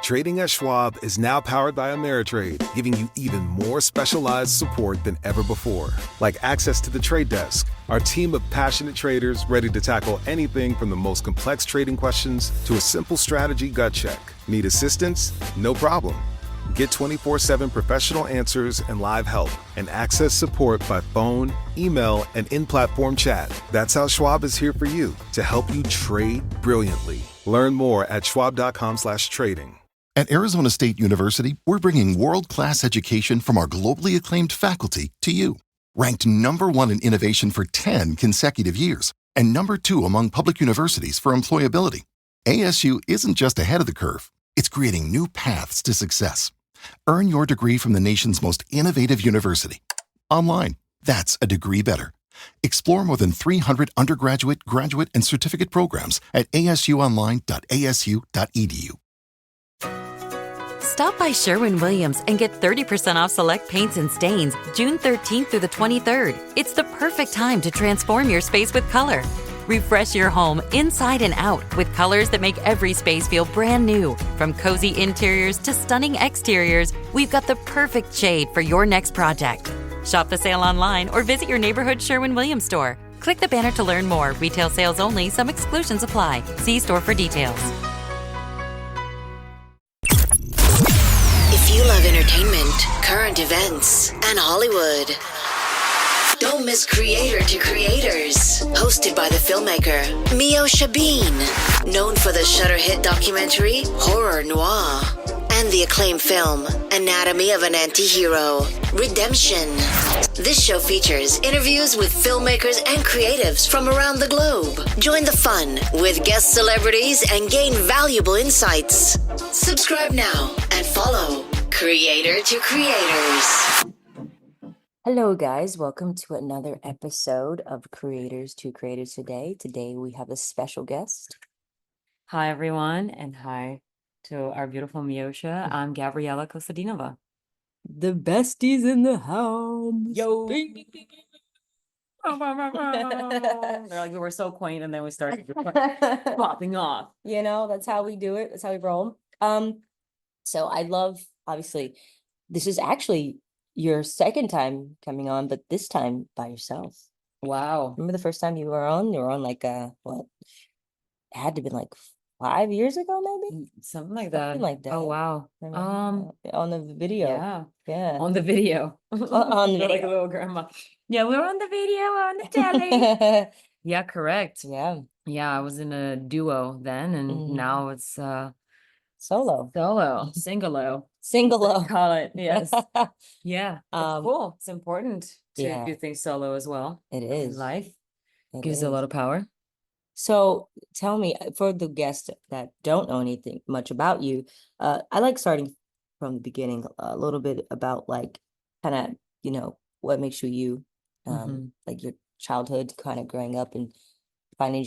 Trading at Schwab is now powered by Ameritrade, giving you even more specialized support than ever before. Like access to the trade desk, our team of passionate traders ready to tackle anything from the most complex trading questions to a simple strategy gut check. Need assistance? No problem. Get 24/7 professional answers and live help, and access support by phone, email, and in-platform chat. That's how Schwab is here for you, to help you trade brilliantly. Learn more at schwab.com/trading. At Arizona State University, we're bringing world-class education from our globally acclaimed faculty to you. Ranked #1 in innovation for 10 consecutive years and #2 among public universities for employability, ASU isn't just ahead of the curve, it's creating new paths to success. Earn your degree from the nation's most innovative university. Online, that's a degree better. Explore more than 300 undergraduate, graduate, and certificate programs at asuonline.asu.edu. Stop by Sherwin-Williams and get 30% off select paints and stains June 13th through the 23rd. It's the perfect time to transform your space with color. Refresh your home inside and out with colors that make every space feel brand new. From cozy interiors to stunning exteriors, we've got the perfect shade for your next project. Shop the sale online or visit your neighborhood Sherwin-Williams store. Click the banner to learn more. Retail sales only. Some exclusions apply. See store for details. If you love entertainment, current events, and Hollywood, don't miss Creator to Creators, hosted by the filmmaker Meosha, known for the Shudder hit documentary Horror Noir and the acclaimed film Anatomy of an Anti-Hero, Redemption. This show features interviews with filmmakers and creatives from around the globe. Join the fun with guest celebrities and gain valuable insights. Subscribe now and follow Creator to Creators. Hello guys, welcome to another episode of Creators to Creators today. Today we have a special guest. Hi everyone, and hi to our beautiful Meosha. I'm Gabriela Kostadinova. The besties in the house. Yo! They're like, we were so quaint, and then we started popping off. You know, that's how we do it. That's how we roll. So I love, obviously, this is actually your second time coming on, but this time by yourself. Wow. Remember the first time you were on? You were on like what? It had to be like 5 years ago, maybe? Something like that. Something like that. Oh wow. On the video. Yeah. Yeah. On the video. On the You're like a video. little grandma. Yeah, we were on the video on the telly. Yeah, correct. Yeah. Yeah, I was in a duo then, and now it's Solo. Singolo. Singolo. Call it. Yes. Yeah. It's cool. It's important to Yeah. do things solo as well. It In is. life. It Gives is. a lot of power. So tell me, for the guests that don't know anything much about you, I like starting from the beginning a little bit about like kind of, you know, what makes you you, like your childhood, kind of growing up and finding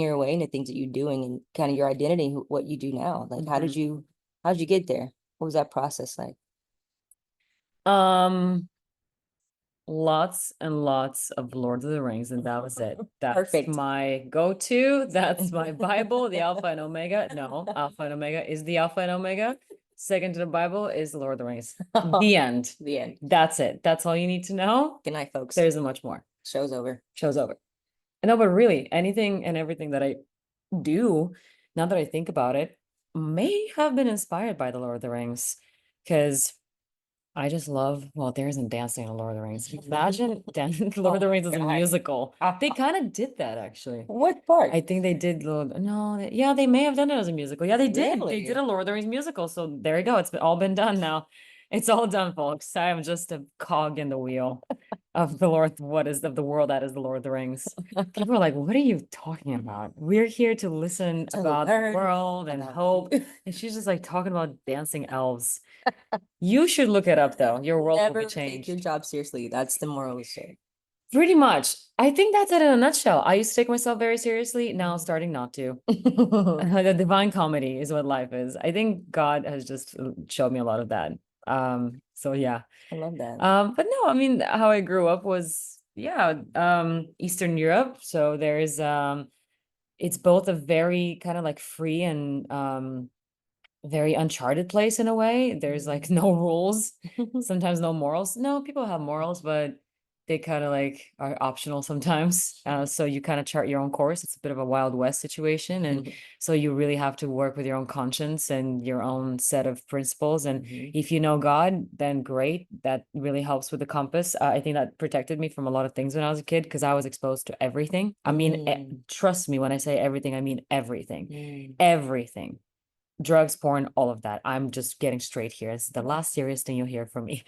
your way into things that you're doing and kind of your identity, what you do now. Like, how did you get there? What was that process like? Lots and lots of Lord of the Rings, and that was it. That's Perfect. my go-to. That's my Bible, the Alpha and Omega. No, Alpha and Omega is the Alpha and Omega. Second to the Bible is the Lord of the Rings. The end. The end. That's it. That's all you need to know. Good night, folks. There isn't much more. Show's over. Show's over. No, but really, anything and everything that I do, now that I think about it, may have been inspired by the Lord of the Rings, because I just love, well, there isn't dancing in Lord of the Rings. Imagine Lord of the Rings as a God. musical. They kind of did that, actually. What part? I think they did. Yeah, they may have done it as a musical. Yeah, they did. Really? They did a Lord of the Rings musical. So there you go. It's all been done now. It's all done, folks. I am just a cog in the wheel of the Lord. Of the world that is the Lord of the Rings. People are like, what are you talking about? We're here to listen about the world and hope. And she's just like talking about dancing elves. You should look it up, though. Your world will Never be take changed. your job seriously. That's the moral of the story. Pretty much. I think that's it in a nutshell. I used to take myself very seriously. Now I'm starting not to. The divine comedy is what life is. I think God has just showed me a lot of that. So yeah. I love that. But no, I mean, how I grew up was, Eastern Europe. So there's it's both a very kind of like free and very uncharted place in a way. There's like no rules, sometimes no morals. No, people have morals, but they kind of like are optional sometimes. So you kind of chart your own course. It's a bit of a Wild West situation. And so you really have to work with your own conscience and your own set of principles. And if you know God, then great. That really helps with the compass. I think that protected me from a lot of things when I was a kid because I was exposed to everything. I mean, trust me, when I say everything, I mean everything. Everything. Drugs, porn, all of that. I'm just getting straight here. It's the last serious thing you'll hear from me.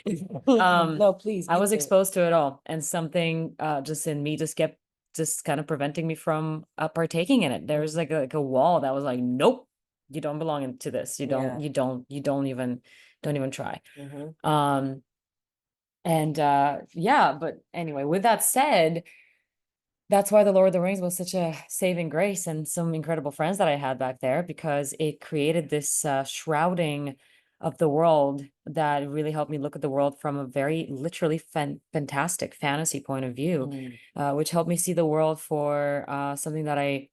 No, please. I get was to it. exposed to it all, and something just in me just kept just kind of preventing me from partaking in it. There was like a wall that was like, nope, you don't belong into this. You don't, Yeah. you don't even try. Mhm. And yeah, but anyway, with that said, that's why the Lord of the Rings was such a saving grace and some incredible friends that I had back there because it created this shrouding of the world that really helped me look at the world from a very literally fantastic fantasy point of view, which helped me see the world for something that I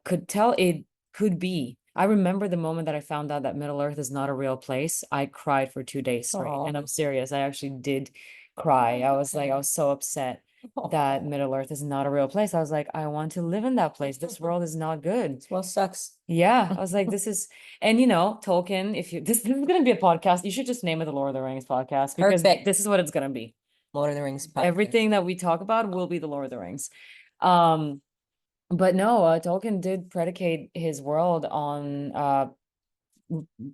could tell it could be. I remember the moment that I found out that Middle Earth is not a real place. I cried for 2 days straight, Aw. and I'm serious. I actually did cry. I was like, I was so upset that Middle Earth is not a real place. I was like, I want to live in that place. This world is not good. Well, sucks. Yeah, I was like, this is, and Tolkien, if you this is gonna be a podcast, you should just name it the Lord of the Rings podcast because Perfect. this is what it's gonna be. Lord of the Rings podcast. Everything that we talk about will be the Lord of the Rings. But no, Tolkien did predicate his world on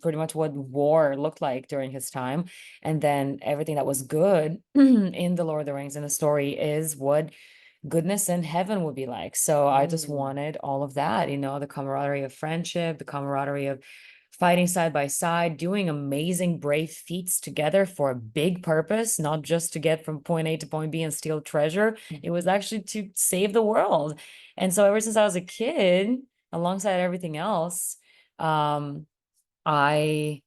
pretty much what war looked like during his time. And then everything that was good in the Lord of the Rings in the story is what goodness in heaven would be like. So I just wanted all of that, the camaraderie of friendship, the camaraderie of fighting side by side, doing amazing, brave feats together for a big purpose, not just to get from point A to point B and steal treasure. It was actually to save the world. And so ever since I was a kid, alongside everything else, I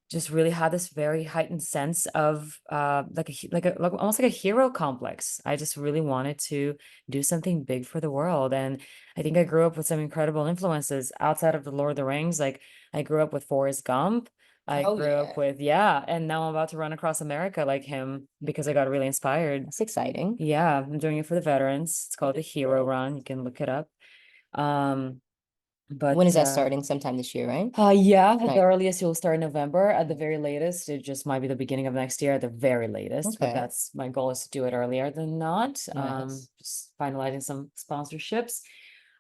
just really had this very heightened sense of like almost like a hero complex. I just really wanted to do something big for the world. And I think I grew up with some incredible influences outside of the Lord of the Rings. Like I grew up with Forrest Gump. I Oh, grew up with, yeah, and now I'm about to run across America like him because I got really inspired. That's exciting. Yeah, I'm doing it for the veterans. It's called the Hero Run. You can look it up. But When is that starting? Sometime this year, right? yeah, at Nice. the earliest you'll start in November. At the very latest, it just might be the beginning of next year at the very latest. But Okay. that's my goal is to do it earlier than not. Nice. Just finalizing some sponsorships.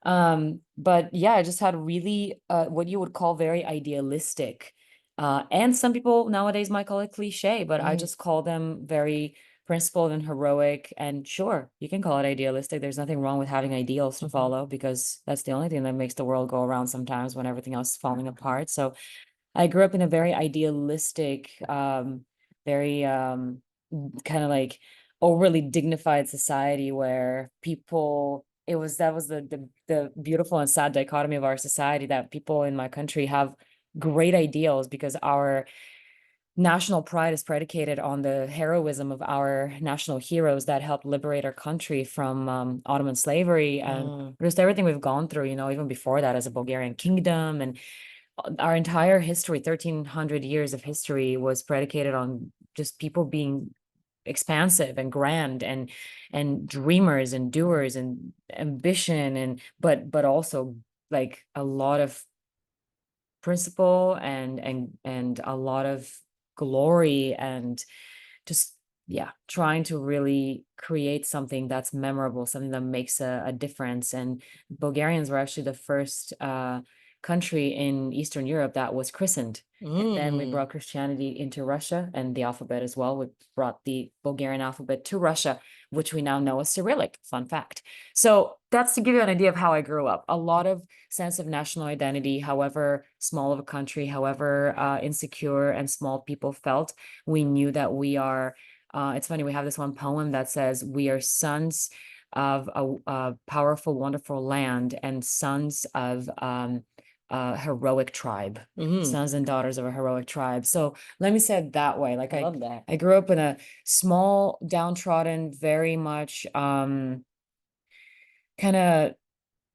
But yeah, I just had really what you would call very idealistic. And some people nowadays might call it cliche, but I just call them very principled and heroic. And sure, you can call it idealistic. There's nothing wrong with having ideals to follow because that's the only thing that makes the world go around sometimes when everything else is falling apart. So I grew up in a very idealistic, very kind of like overly dignified society where people that was the beautiful and sad dichotomy of our society that people in my country have great ideals because our national pride is predicated on the heroism of our national heroes that helped liberate our country from Ottoman slavery and just everything we've gone through, even before that as a Bulgarian kingdom. And our entire history, 1300 years of history, was predicated on just people being expansive and grand and dreamers and doers and ambition and but also like a lot of principle and a lot of glory and just yeah trying to really create something that's memorable, something that makes a difference. And Bulgarians were actually the first country in Eastern Europe that was christened. And then we brought Christianity into Russia and the alphabet as well. We brought the Bulgarian alphabet to Russia, which we now know as Cyrillic. Fun fact. So that's to give you an idea of how I grew up. A lot of sense of national identity, however small of a country, however insecure and small people felt, we knew that we are. It's funny, we have this one poem that says, we are sons of a powerful, wonderful land and sons of a heroic tribe, sons and daughters of a heroic tribe. So let me say it that way. Like I love that. I grew up in a small, downtrodden, very much kind of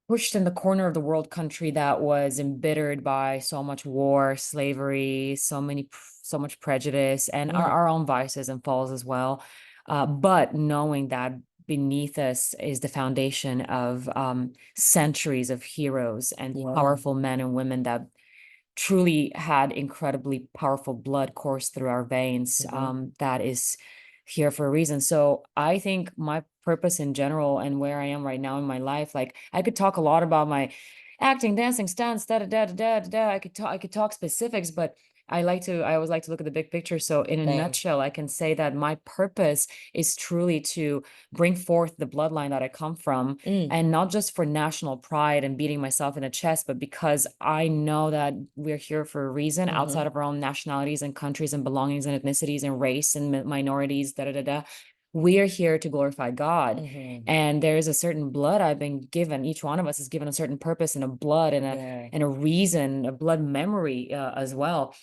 pushed in the corner of the world country that was embittered by so much war, slavery, so much prejudice, and our own vices and falls as well. But knowing that beneath us is the foundation of centuries of heroes and powerful men and women that truly had incredibly powerful blood course through our veins, that is here for a reason. So I think my purpose in general and where I am right now in my life, like I could talk a lot about my acting, dancing, stunts, da da da da da da. I could talk specifics, but I always like to look at the big picture. So in a nutshell, I can say that my purpose is truly to bring forth the bloodline that I come from, and not just for national pride and beating myself in the chest, but because I know that we're here for a reason outside of our own nationalities and countries and belongings and ethnicities and race and minorities, da da da da. We are here to glorify God. And there's a certain blood I've been given. Each one of us is given a certain purpose and a blood and a reason, a blood memory as well.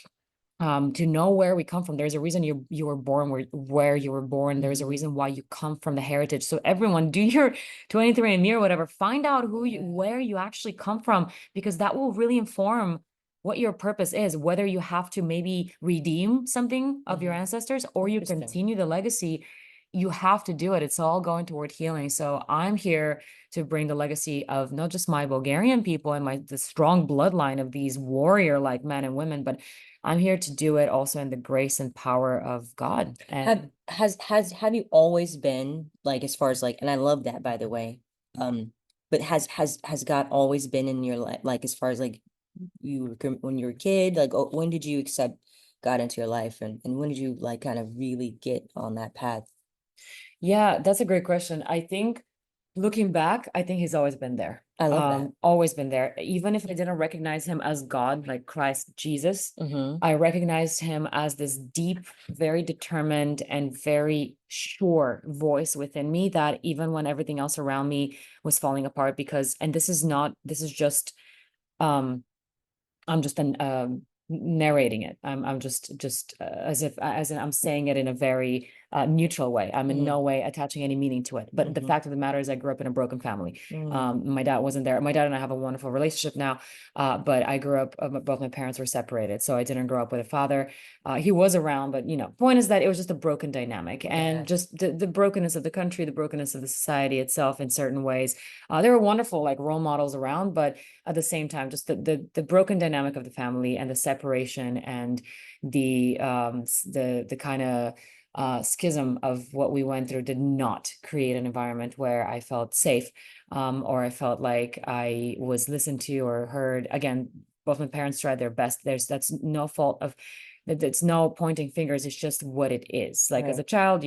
To know where we come from. There's a reason you were born where you were born. There's a reason why you come from, the heritage. So everyone, do your 23andMe or whatever. Find out where you actually come from, because that will really inform what your purpose is, whether you have to maybe redeem something of your ancestors or you continue the legacy. You have to do it. It's all going toward healing. So I'm here to bring the legacy of not just my Bulgarian people and the strong bloodline of these warrior-like men and women, but I'm here to do it also in the grace and power of God. And Have you always been like, as far as like, and I love that, by the way. But has God always been in your life, like as far as like when you were a kid, like when did you accept God into your life, and when did you like kind of really get on that path? yeah, that's a great question. I think looking back, I think he's always been there. I love that. Always been there. Even if I didn't recognize him as God, like Christ Jesus, I recognized him as this deep, very determined, and very sure voice within me that even when everything else around me was falling apart, and this is just, I'm just narrating it. I'm just as in I'm saying it in a very neutral way. I'm in no way attaching any meaning to it. But the fact of the matter is, I grew up in a broken family. My dad wasn't there. My dad and I have a wonderful relationship now, but I grew up. Both my parents were separated, so I didn't grow up with a father. He was around, but point is that it was just a broken dynamic, and just the brokenness of the country, the brokenness of the society itself in certain ways. There were wonderful like role models around, but at the same time, just the broken dynamic of the family and the separation and the kind of schism of what we went through did not create an environment where I felt safe, or I felt like I was listened to or heard. Again, both my parents tried their best. That's no fault of, it's no pointing fingers. It's just what it is. Like as a child,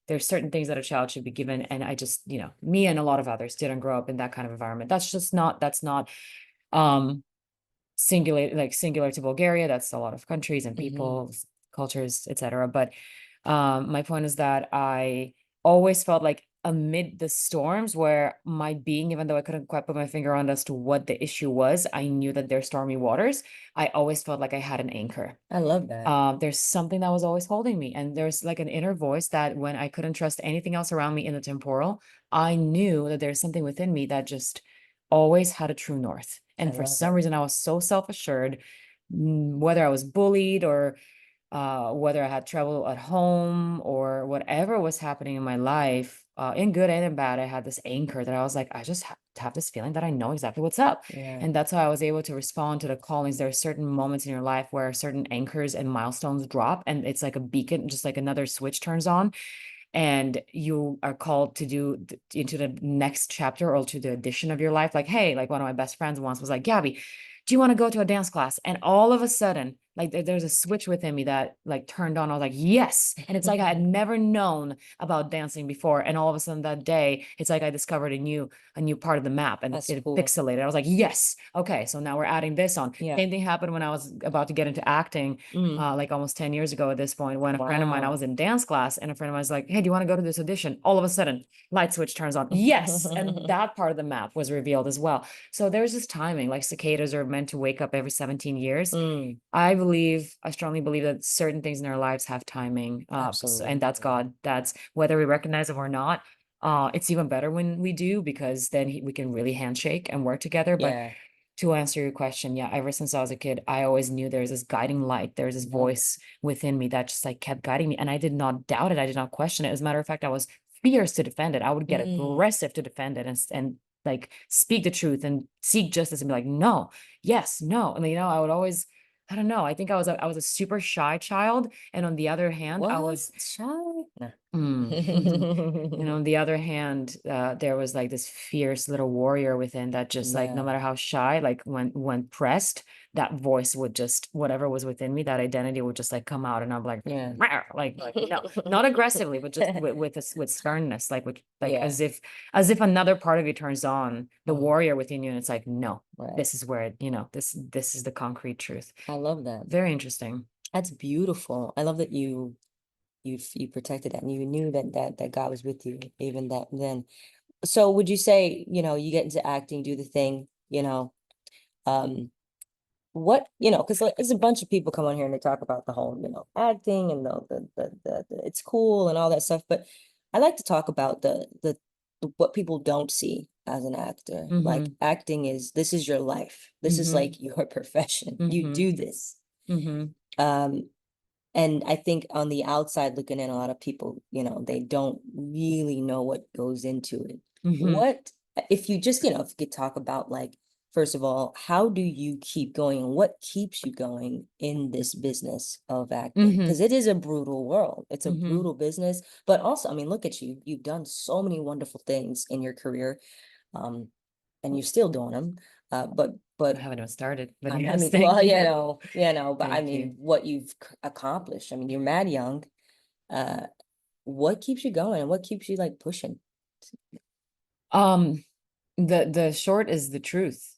there's certain things that a child should be given. And I just, me and a lot of others didn't grow up in that kind of environment. That's not singular to Bulgaria. That's a lot of countries and people, cultures, etc. But my point is that I always felt like amid the storms where my being, even though I couldn't quite put my finger on as to what the issue was, I knew that there's stormy waters. I always felt like I had an anchor. I love that. There's something that was always holding me. And there's like an inner voice that when I couldn't trust anything else around me in the temporal, I knew that there's something within me that just always had a true north. And for some reason, I was so self-assured, whether I was bullied or whether I had trouble at home or whatever was happening in my life, in good and in bad, I had this anchor that I was like, I just have this feeling that I know exactly what's up. And that's how I was able to respond to the callings. There are certain moments in your life where certain anchors and milestones drop, and it's like a beacon, just like another switch turns on. And you are called to do into the next chapter or to the addition of your life. Like, hey, like one of my best friends once was like, Gabby, do you want to go to a dance class? And all of a sudden, like there's a switch within me that like turned on. I was like, yes. And it's like I had never known about dancing before. And all of a sudden that day, it's like I discovered a new part of the map, and it pixelated. I was like, yes. Okay. So now we're adding this on. Same thing happened when I was about to get into acting, like almost 10 years ago at this point, when a friend of mine, I was in dance class, and a friend of mine was like, hey, do you want to go to this audition? All of a sudden, light switch turns on. Yes. And that part of the map was revealed as well. So there's this timing, like cicadas are meant to wake up every 17 years. I strongly believe that certain things in our lives have timing. And that's God. That's whether we recognize it or not. It's even better when we do, because then we can really handshake and work together. But Yeah. to answer your question, yeah, ever since I was a kid, I always knew there's this guiding light. There's this voice within me that just like kept guiding me. And I did not doubt it. I did not question it. As a matter of fact, I was fierce to defend it. I would get aggressive to defend it and like speak the truth and seek justice and be like, no, yes, no. And I would always, I don't know. I think I was a super shy child. And on the other hand, I was Shy? No. and on the other hand, there was like this fierce little warrior within that just like, no Yeah. matter how shy, like when pressed, that voice would just, whatever was within me, that identity would just like come out, and I'm like, Yeah. "Rawr," like no, not aggressively, but just with sternness, like Yeah. as if another part of you turns on, the warrior within you, and it's like, no, Right. this is where this is the concrete truth. I love that. Very interesting. That's beautiful. I love that you protected that and you knew that God was with you even that then. So would you say, you get into acting, do the thing, what, because like, there's a bunch of people come on here and they talk about the whole, acting and the it's cool and all that stuff, but I like to talk about the what people don't see as an actor. Like acting this is your life. This is like your profession. You do this. And I think on the outside looking in, a lot of people, they don't really know what goes into it. What, if you just, if you could talk about like, first of all, how do you keep going and what keeps you going in this business of acting? Because it is a brutal world. It's a brutal business, but also, I mean, look at you. You've done so many wonderful things in your career, and you're still doing them. But I haven't even started, but I yes, mean, thank well, you. but I Thank mean, you. what you've accomplished. I mean, you're mad young. What keeps you going and what keeps you like pushing? The short is the truth.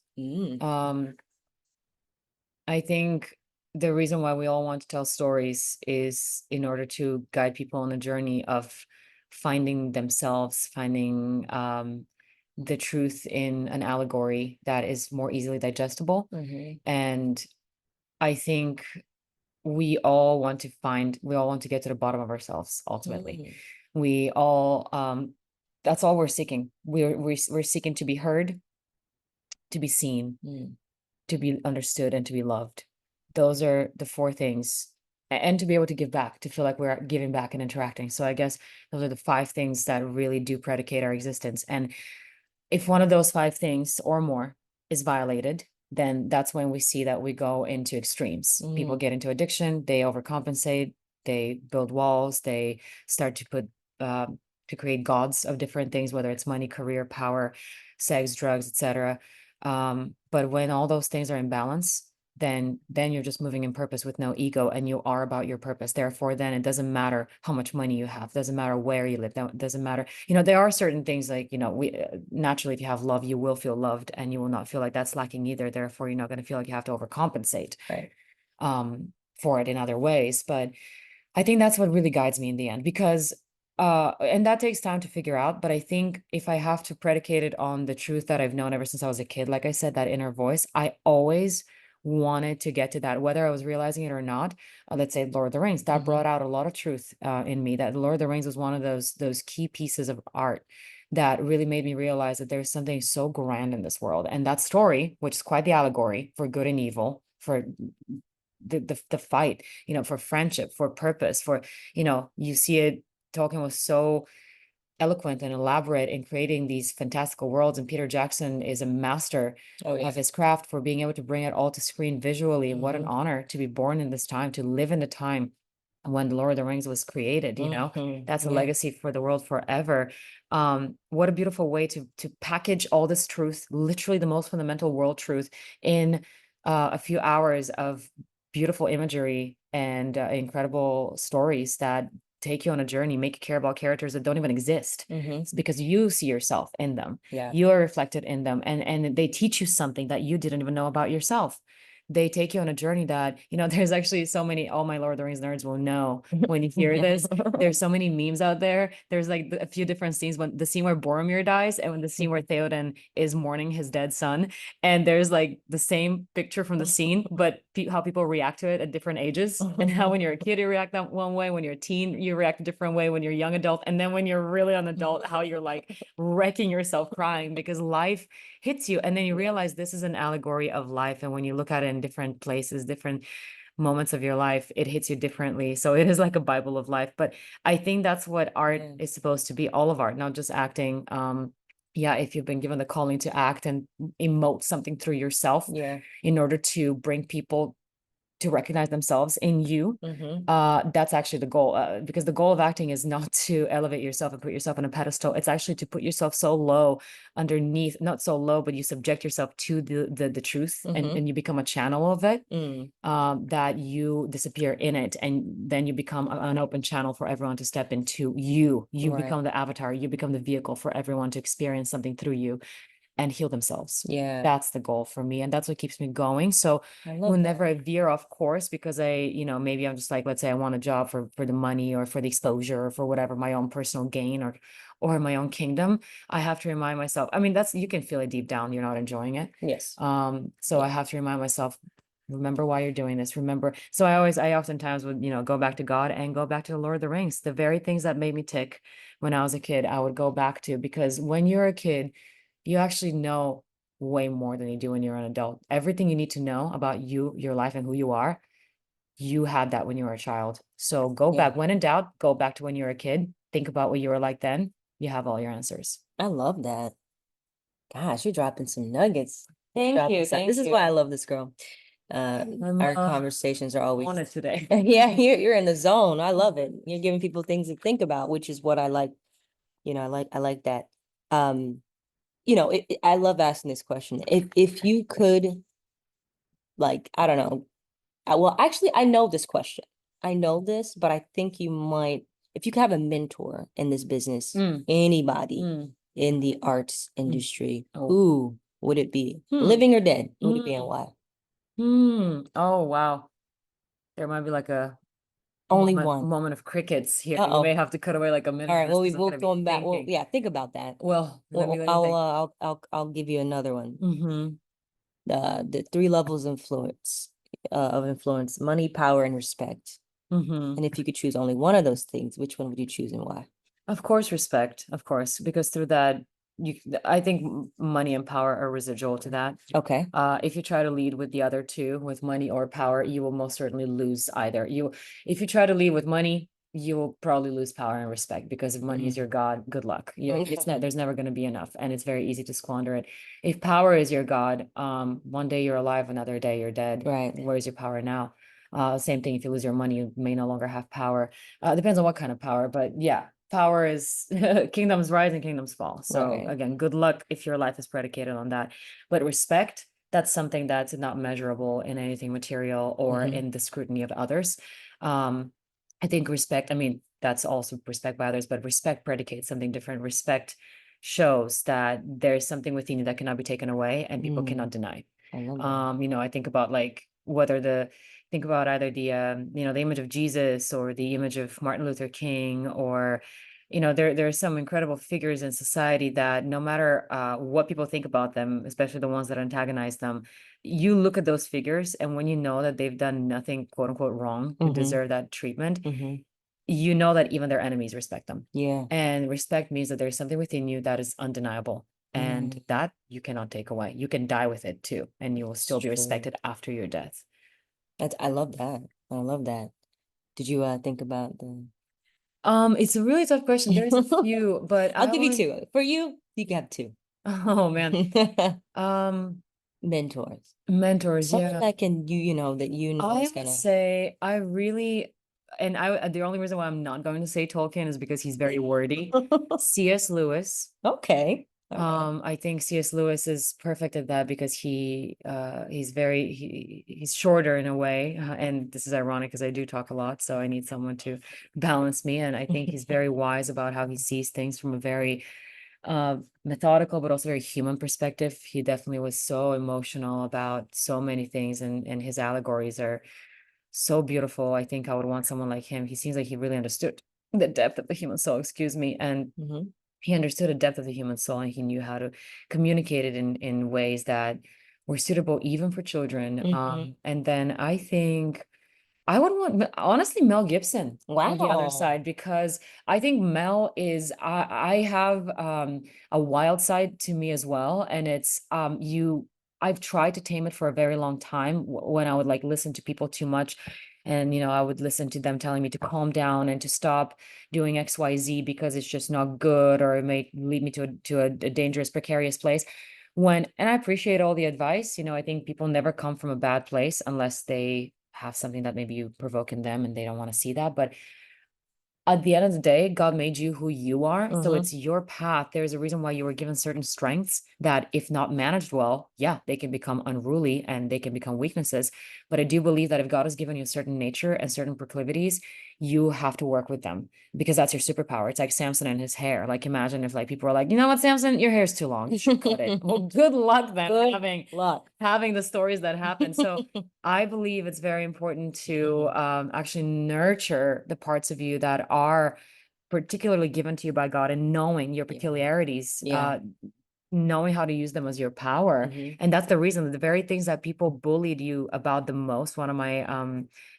I think the reason why we all want to tell stories is in order to guide people on a journey of finding themselves, finding the truth in an allegory that is more easily digestible. And I think we all want to get to the bottom of ourselves ultimately. We all that's all we're seeking. We're seeking to be heard, to be seen, to be understood, and to be loved. Those are the four things. And to be able to give back, to feel like we're giving back and interacting. So I guess those are the five things that really do predicate our existence. And if one of those five things or more is violated, then that's when we see that we go into extremes. People get into addiction, they overcompensate, they build walls, they start to put to create gods of different things, whether it's money, career, power, sex, drugs, etc. But when all those things are in balance, then you're just moving in purpose with no ego, and you are about your purpose. Therefore, then it doesn't matter how much money you have, doesn't matter where you live, doesn't matter, there are certain things like, we naturally, if you have love, you will feel loved, and you will not feel like that's lacking either. Therefore, you're not going to feel like you have to overcompensate Right. for it in other ways. But I think that's what really guides me in the end, because and that takes time to figure out. But I think if I have to predicate it on the truth that I've known ever since I was a kid, like I said, that inner voice, I always wanted to get to that, whether I was realizing it or not. Let's say Lord of the Rings, that brought out a lot of truth in me. That Lord of the Rings was one of those key pieces of art that really made me realize that there's something so grand in this world. And that story, which is quite the allegory for good and evil, for the fight, for friendship, for purpose, for, you see it. Tolkien was so eloquent and elaborate in creating these fantastical worlds, and Peter Jackson is a master of his craft for being able to bring it all to screen visually. And what an honor to be born in this time, to live in the time when the Lord of the Rings was created. That's a legacy for the world forever. What a beautiful way to package all this truth, literally the most fundamental world truth, in a few hours of beautiful imagery and incredible stories that take you on a journey, make you care about characters that don't even exist. It's because you see yourself in them. Yeah. You are reflected in them, and they teach you something that you didn't even know about yourself. They take you on a journey that, there's actually so many, all my Lord of the Rings nerds will know when you hear this. There's so many memes out there. There's like a few different scenes, when the scene where Boromir dies and when the scene where Theoden is mourning his dead son. And there's like the same picture from the scene, but how people react to it at different ages, and how when you're a kid you react that one way, when you're a teen you react a different way, when you're a young adult, and then when you're really an adult, how you're like wrecking yourself crying because life hits you, and then you realize this is an allegory of life, and when you look at it in different places, different moments of your life, it hits you differently. So it is like a Bible of life. But I think that's what art is supposed to be, all of art, not just acting. Yeah, if you've been given the calling to act and emote something through yourself, in order to bring people to recognize themselves in you, that's actually the goal, because the goal of acting is not to elevate yourself and put yourself on a pedestal. It's actually to put yourself so low underneath, not so low, but you subject yourself to the truth, and you become a channel of it, that you disappear in it, and then you become an open channel for everyone to step into. You become the avatar, you become the vehicle for everyone to experience something through you and heal themselves. That's the goal for me, and that's what keeps me going. So whenever I veer off course, because maybe I'm just like, let's say I want a job for the money or for the exposure or for whatever, my own personal gain or my own kingdom, I have to remind myself, I mean, that's, you can feel it deep down, you're not enjoying it. So I have to remind myself, remember why you're doing this. Remember. So I oftentimes would, go back to God and go back to the Lord of the Rings. The very things that made me tick when I was a kid, I would go back to, because when you're a kid, you actually know way more than you do when you're an adult. Everything you need to know about you, your life, and who you are, you had that when you were a child. So go back. When in doubt, go back to when you were a kid. Think about what you were like then. You have all your answers. I love that. Gosh, you're dropping some nuggets. Thank you. This is why I love this girl. Our conversations are always on it today. Yeah, you're in the zone. I love it. You're giving people things to think about, which is what I like. I like that. I love asking this question. If you could, like, I don't know. Well, actually, I know this question. I know this, but I think you might, if you could have a mentor in this business, anybody in the arts industry, who would it be? Living or dead? Who would it be and why? Oh, wow. There might be like a only moment of crickets here. You may have to cut away like a minute. All right, well, we'll going back. Well, yeah, think about that. Well, I'll give you another one. The 3 levels of influence: money, power, and respect. And if you could choose only one of those things, which one would you choose and why? Of course, respect, of course, because through that, I think money and power are residual to that. Okay. If you try to lead with the other two, with money or power, you will most certainly lose either. If you try to lead with money, you will probably lose power and respect, because if money is your God, good luck. There's never going to be enough, and it's very easy to squander it. If power is your God, one day you're alive, another day you're dead. Right. Where's your power now? Same thing. If you lose your money, you may no longer have power. Depends on what kind of power, but yeah. Power is kingdoms rise and kingdoms fall. So again, good luck if your life is predicated on that. But respect, that's something that's not measurable in anything material or in the scrutiny of others. I think respect, I mean, that's also respect by others, but respect predicates something different. Respect shows that there's something within you that cannot be taken away and people cannot deny. I love that. I think about like think about either the image of Jesus or the image of Martin Luther King, or there are some incredible figures in society that no matter what people think about them, especially the ones that antagonize them, you look at those figures, and when you know that they've done nothing quote unquote wrong to deserve that treatment, you know that even their enemies respect them. And respect means that there's something within you that is undeniable, and that you cannot take away. You can die with it too, and you will still be respected after your death. I love that. I love that. Did you think about the? It's a really tough question. There's a few, but I'll give you 2. For you, you can have 2. Oh man. Mentors. Yeah. That can I would say I really, and the only reason why I'm not going to say Tolkien is because he's very wordy. C.S. Lewis. Okay. I think C.S. Lewis is perfect at that, because he's shorter in a way, and this is ironic because I do talk a lot, so I need someone to balance me. And I think he's very wise about how he sees things from a very methodical but also very human perspective. He definitely was so emotional about so many things, and his allegories are so beautiful. I think I would want someone like him. He seems like he really understood the depth of the human soul, and he understood the depth of the human soul, and he knew how to communicate it in ways that were suitable even for children. Mhm. And then I think I would want honestly Mel Gibson on the other Wow. side, because I think Mel is I have a wild side to me as well, and it's I've tried to tame it for a very long time when I would like listen to people too much, and I would listen to them telling me to calm down and to stop doing XYZ because it's just not good, or it may lead me to a dangerous, precarious place. And I appreciate all the advice. I think people never come from a bad place unless they have something that maybe you provoke in them and they don't want to see that. But at the end of the day, God made you who you are. So Mhm. it's your path. There's a reason why you were given certain strengths that, if not managed well, yeah, they can become unruly and they can become weaknesses. But I do believe that if God has given you a certain nature and certain proclivities, you have to work with them, because that's your superpower. It's like Samson and his hair. Like, imagine if like people are like, you know what, Samson, your hair's too long. You should cut it. Well, good luck then Good having luck. having the stories that happen. So I believe it's very important to actually nurture the parts of you that are particularly given to you by God, and knowing your peculiarities, Yeah. knowing how to use them as your power. Mhm. And that's the reason that the very things that people bullied you about the most, one of my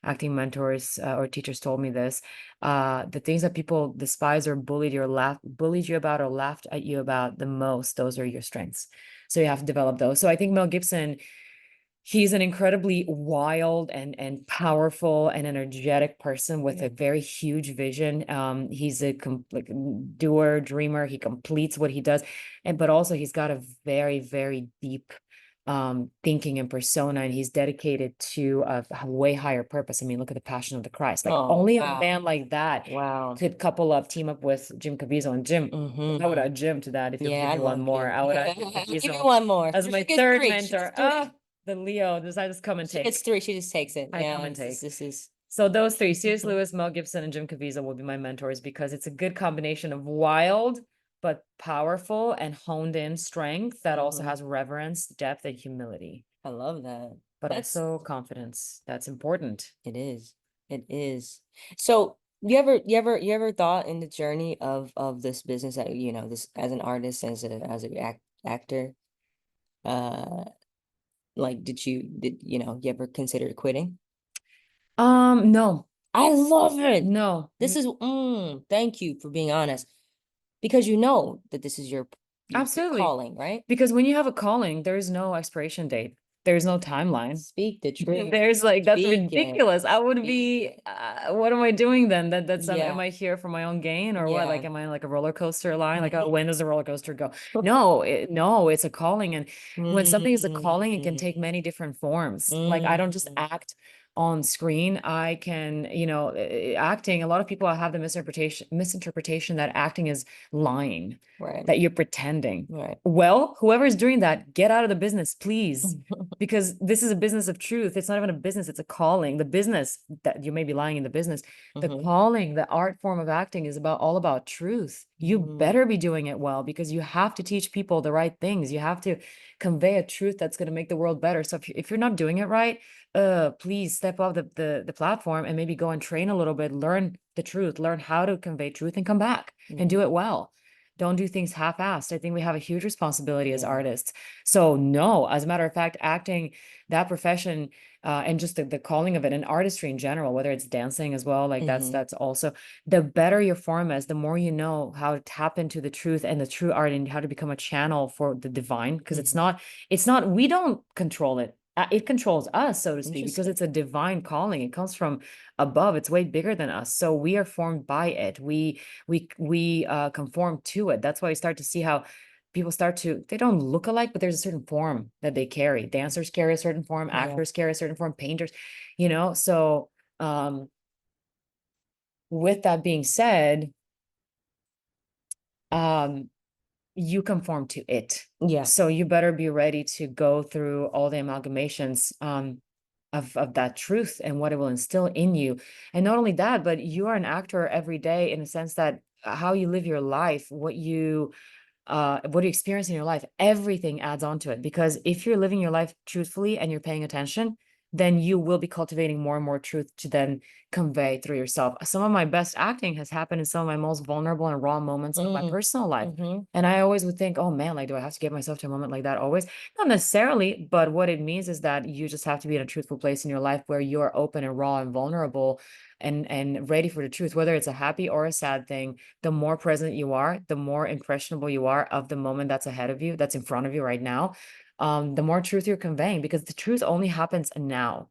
acting mentors or teachers told me this, the things that people despise or bullied you about or laughed at you about the most, those are your strengths. So you have to develop those. So I think Mel Gibson, he's an incredibly wild and powerful and energetic person with a very huge vision. He's a like doer, dreamer. He completes what he does, but also he's got a very, very deep thinking and persona, and he's dedicated to a way higher purpose. I mean, look at the Passion of the Christ. Like, Oh, only a wow. man like that Wow. could team up with Jim Caviezel. And Jim, Mhm. I would add Jim to that if you'll Yeah, give I me one love more. Jim. I would add Jim Give me Caviezel one more. as my She gets third 3. She mentor. gets 3. The Leo. I just come and She take. gets 3. She just takes it. I Yeah, come and take. this is. So those three, C.S. Lewis, Mel Gibson, and Jim Caviezel, will be my mentors, because it's a good combination of wild but powerful and honed in strength that also has reverence, depth, and humility, I love that. but That's also confidence. That's important. It is. It is. So you ever thought in the journey of this business that this as an artist, as an actor, uh like you ever consider quitting? No, I love it. no. This is thank you for being honest, because you know that this is your Absolutely. calling, right? Because when you have a calling, there's no expiration date. There's no timeline. Speak the truth. There's like, that's Speak it. ridiculous. I would Speak be, it. what am I doing then? Am Yeah. I here for my own gain, or what? Like, Yeah. am I like a roller coaster line? Like, oh, when does the roller coaster go? No, no, it's a calling. And when something is a calling, it can take many different forms. Like, I don't just act on screen. I can, acting, a lot of people have the misinterpretation that acting is lying, Right. that you're pretending. Right. Well, whoever's doing that, get out of the business, please. Because this is a business of truth. It's not even a business, it's a calling. The business, that you may be lying in the business, the calling, the art form of acting is all about truth. You better be doing it well, because you have to teach people the right things. You have to convey a truth that's going to make the world better. So if you're not doing it right, please step off the platform and maybe go and train a little bit, learn the truth, learn how to convey truth, and come back and do it well. Don't do things half-assed. I think we have a huge responsibility as artists. So no, as a matter of fact, acting, that profession, and just the calling of it, and artistry in general, whether it's dancing as well, like that's also, the better your form is, the more you know how to tap into the truth and the true art, and how to become a channel for the divine. Because it's not, we don't control it. It controls us, so to speak, because it's a divine calling. It comes from above. It's way bigger than us. So we are formed by it. We conform to it. That's why you start to see how people they don't look alike, but there's a certain form that they carry. Dancers carry a certain form, actors carry a certain form, painters, so with that being said, you conform to it. Yeah. So you better be ready to go through all the amalgamations of that truth and what it will instill in you. And not only that, but you are an actor every day, in a sense that how you live your life, what you experience in your life, everything adds on to it. Because if you're living your life truthfully and you're paying attention, then you will be cultivating more and more truth to then convey through yourself. Some of my best acting has happened in some of my most vulnerable and raw moments of my personal life. And I always would think, oh man, like, do I have to get myself to a moment like that always? Not necessarily, but what it means is that you just have to be in a truthful place in your life where you're open and raw and vulnerable and ready for the truth, whether it's a happy or a sad thing. The more present you are, the more impressionable you are of the moment that's ahead of you, that's in front of you right now, the more truth you're conveying, because the truth only happens now.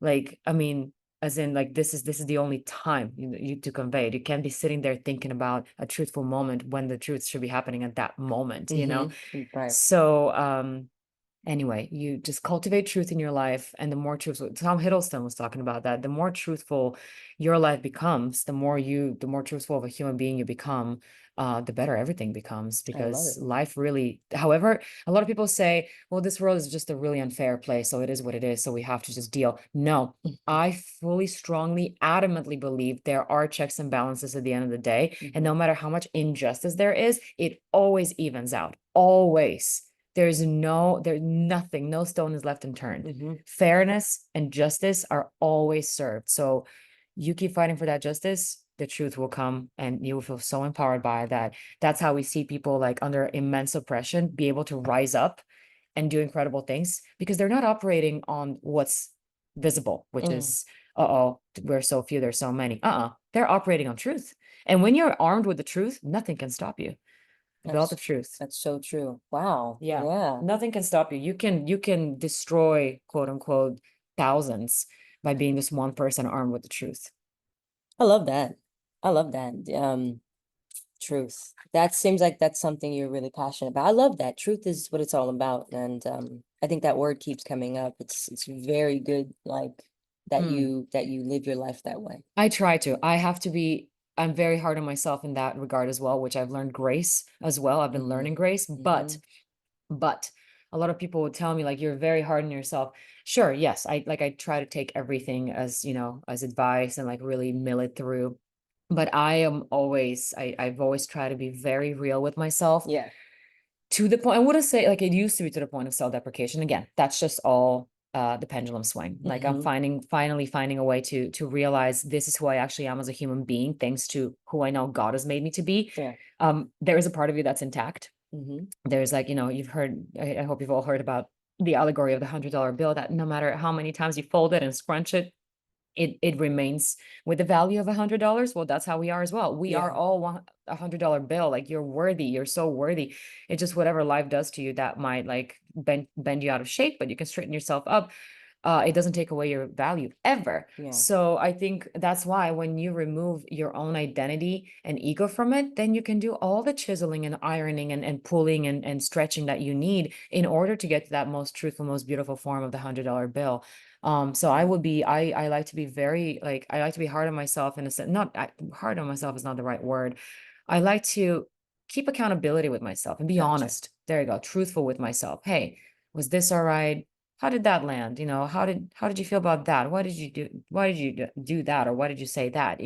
Like, I mean, as in, like, this is the only time you to convey it. You can't be sitting there thinking about a truthful moment when the truth should be happening at that moment, you know? Right. So anyway, you just cultivate truth in your life, and the more truthful, Tom Hiddleston was talking about that, the more truthful your life becomes, the more truthful of a human being you become, the better everything becomes, because life really, however, a lot of people say, well, this world is just a really unfair place, so it is what it is, so we have to just deal. No, I fully, strongly, adamantly believe there are checks and balances at the end of the day, and no matter how much injustice there is, it always evens out, always. There's nothing, no stone is left unturned. Fairness and justice are always served. So you keep fighting for that justice, the truth will come, and you will feel so empowered by that. That's how we see people, like, under immense oppression, be able to rise up and do incredible things, because they're not operating on what's visible, which is, we're so few, there's so many. They're operating on truth. And when you're armed with the truth, nothing can stop you. Belt of truth. That's so true. Wow. Yeah. Nothing can stop you. You can destroy, quote unquote, thousands by being this one person armed with the truth. I love that. I love that. Truth. That seems like that's something you're really passionate about. I love that. Truth is what it's all about. And I think that word keeps coming up. It's very good, like, that you live your life that way. I try to. I'm very hard on myself in that regard as well, which I've learned grace as well. I've been learning grace, but a lot of people would tell me, like, you're very hard on yourself. Sure, yes. I try to take everything as, as advice, and, like, really mill it through. But I've always tried to be very real with myself. Yeah. To the point, I wouldn't say, like, it used to be to the point of self-deprecation. Again, that's just all the pendulum swing. Like, I'm finally finding a way to realize this is who I actually am as a human being, thanks to who I know God has made me to be. Yeah. There is a part of you that's intact. There's, like, you've heard, I hope you've all heard about the allegory of the $100 bill, that no matter how many times you fold it and scrunch it, it remains with the value of $100. Well, that's how we are as well. We are all $100 bill. Like, you're worthy. You're so worthy. It's just whatever life does to you that might, like, bend you out of shape, but you can straighten yourself up. It doesn't take away your value ever. So I think that's why when you remove your own identity and ego from it, then you can do all the chiseling and ironing and pulling and stretching that you need in order to get to that most truthful, most beautiful form of the $100 bill. So I like to be very, like, I like to be hard on myself, in a sense. Not hard on myself is not the right word. I like to keep accountability with myself and be honest. There you go. Truthful with myself. Hey, was this all right? How did that land? How did you feel about that? Why did you do that? Or why did you say that?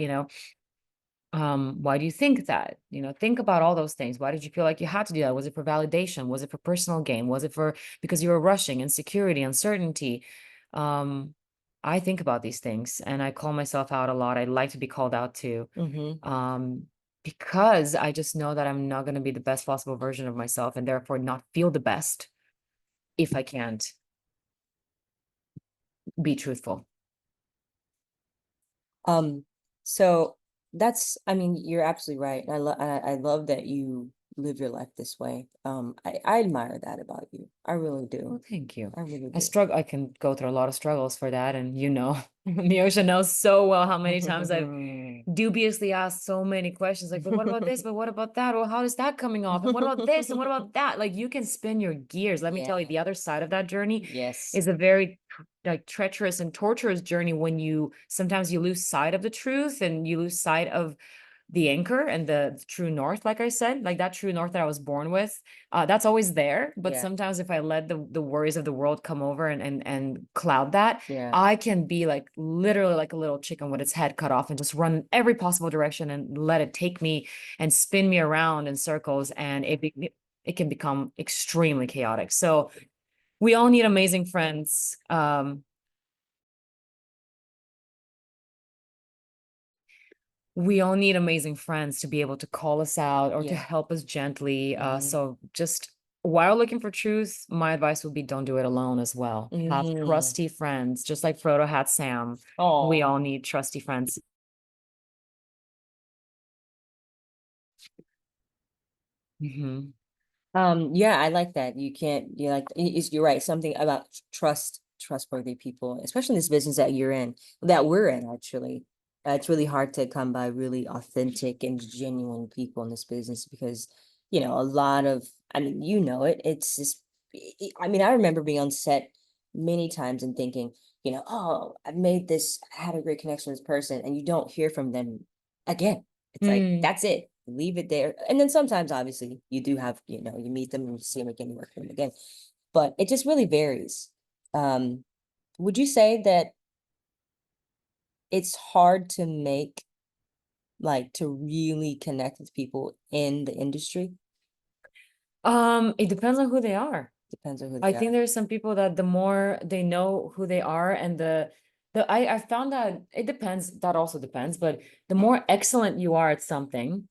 Why do you think that? Think about all those things. Why did you feel like you had to do that? Was it for validation? Was it for personal gain? Was it because you were rushing, insecurity, uncertainty? I think about these things, and I call myself out a lot. I like to be called out too. Because I just know that I'm not going to be the best possible version of myself, and therefore not feel the best if I can't be truthful. So that's, I mean, you're absolutely right. I love that you live your life this way. I admire that about you. I really do. Well, thank you. I really I do. I can go through a lot of struggles for that. And Meosha knows so well how many times I've dubiously asked so many questions, like, but what about this? But what about that? Well, how is that coming off? And what about this? And what about that? Like, you can spin your gears. Let me tell you, the other side of that journey is a very, like, treacherous and torturous journey, when sometimes you lose sight of the truth, and you lose sight of the anchor and the true north. Like I said, like, that true north that I was born with, that's always there. But sometimes if I let the worries of the world come over and cloud that, I can be, like, literally like a little chicken with its head cut off, and just run every possible direction and let it take me and spin me around in circles, and it can become extremely chaotic. So we all need amazing friends. we all need amazing friends to be able to call us out or to Yeah. help us gently. Mhm. So just while looking for truth, my advice would be don't do it alone as well. Have Mhm. trusty friends, just like Frodo had Sam. We Oh, all need trusty friends. Mhm. yeah, I like that. You can't, you like, you're right. Something about trustworthy people, especially in this business that you're in, that we're in, actually. It's really hard to come by really authentic and genuine people in this business because, a lot of, I mean, it's just, I mean, I remember being on set many times and thinking, oh, I had a great connection with this person, and you don't hear from them again. It's like, Mm. that's it. Leave it there. And then sometimes, obviously, you do have, you meet them and you see them again, you work with them again. But it just really varies. Um, would you say that it's hard to to really connect with people in the industry? It depends on who they are. Depends on who I they think are. there's some people that the more they know who they are and I found that it depends, that also depends, but the more excellent you are at something,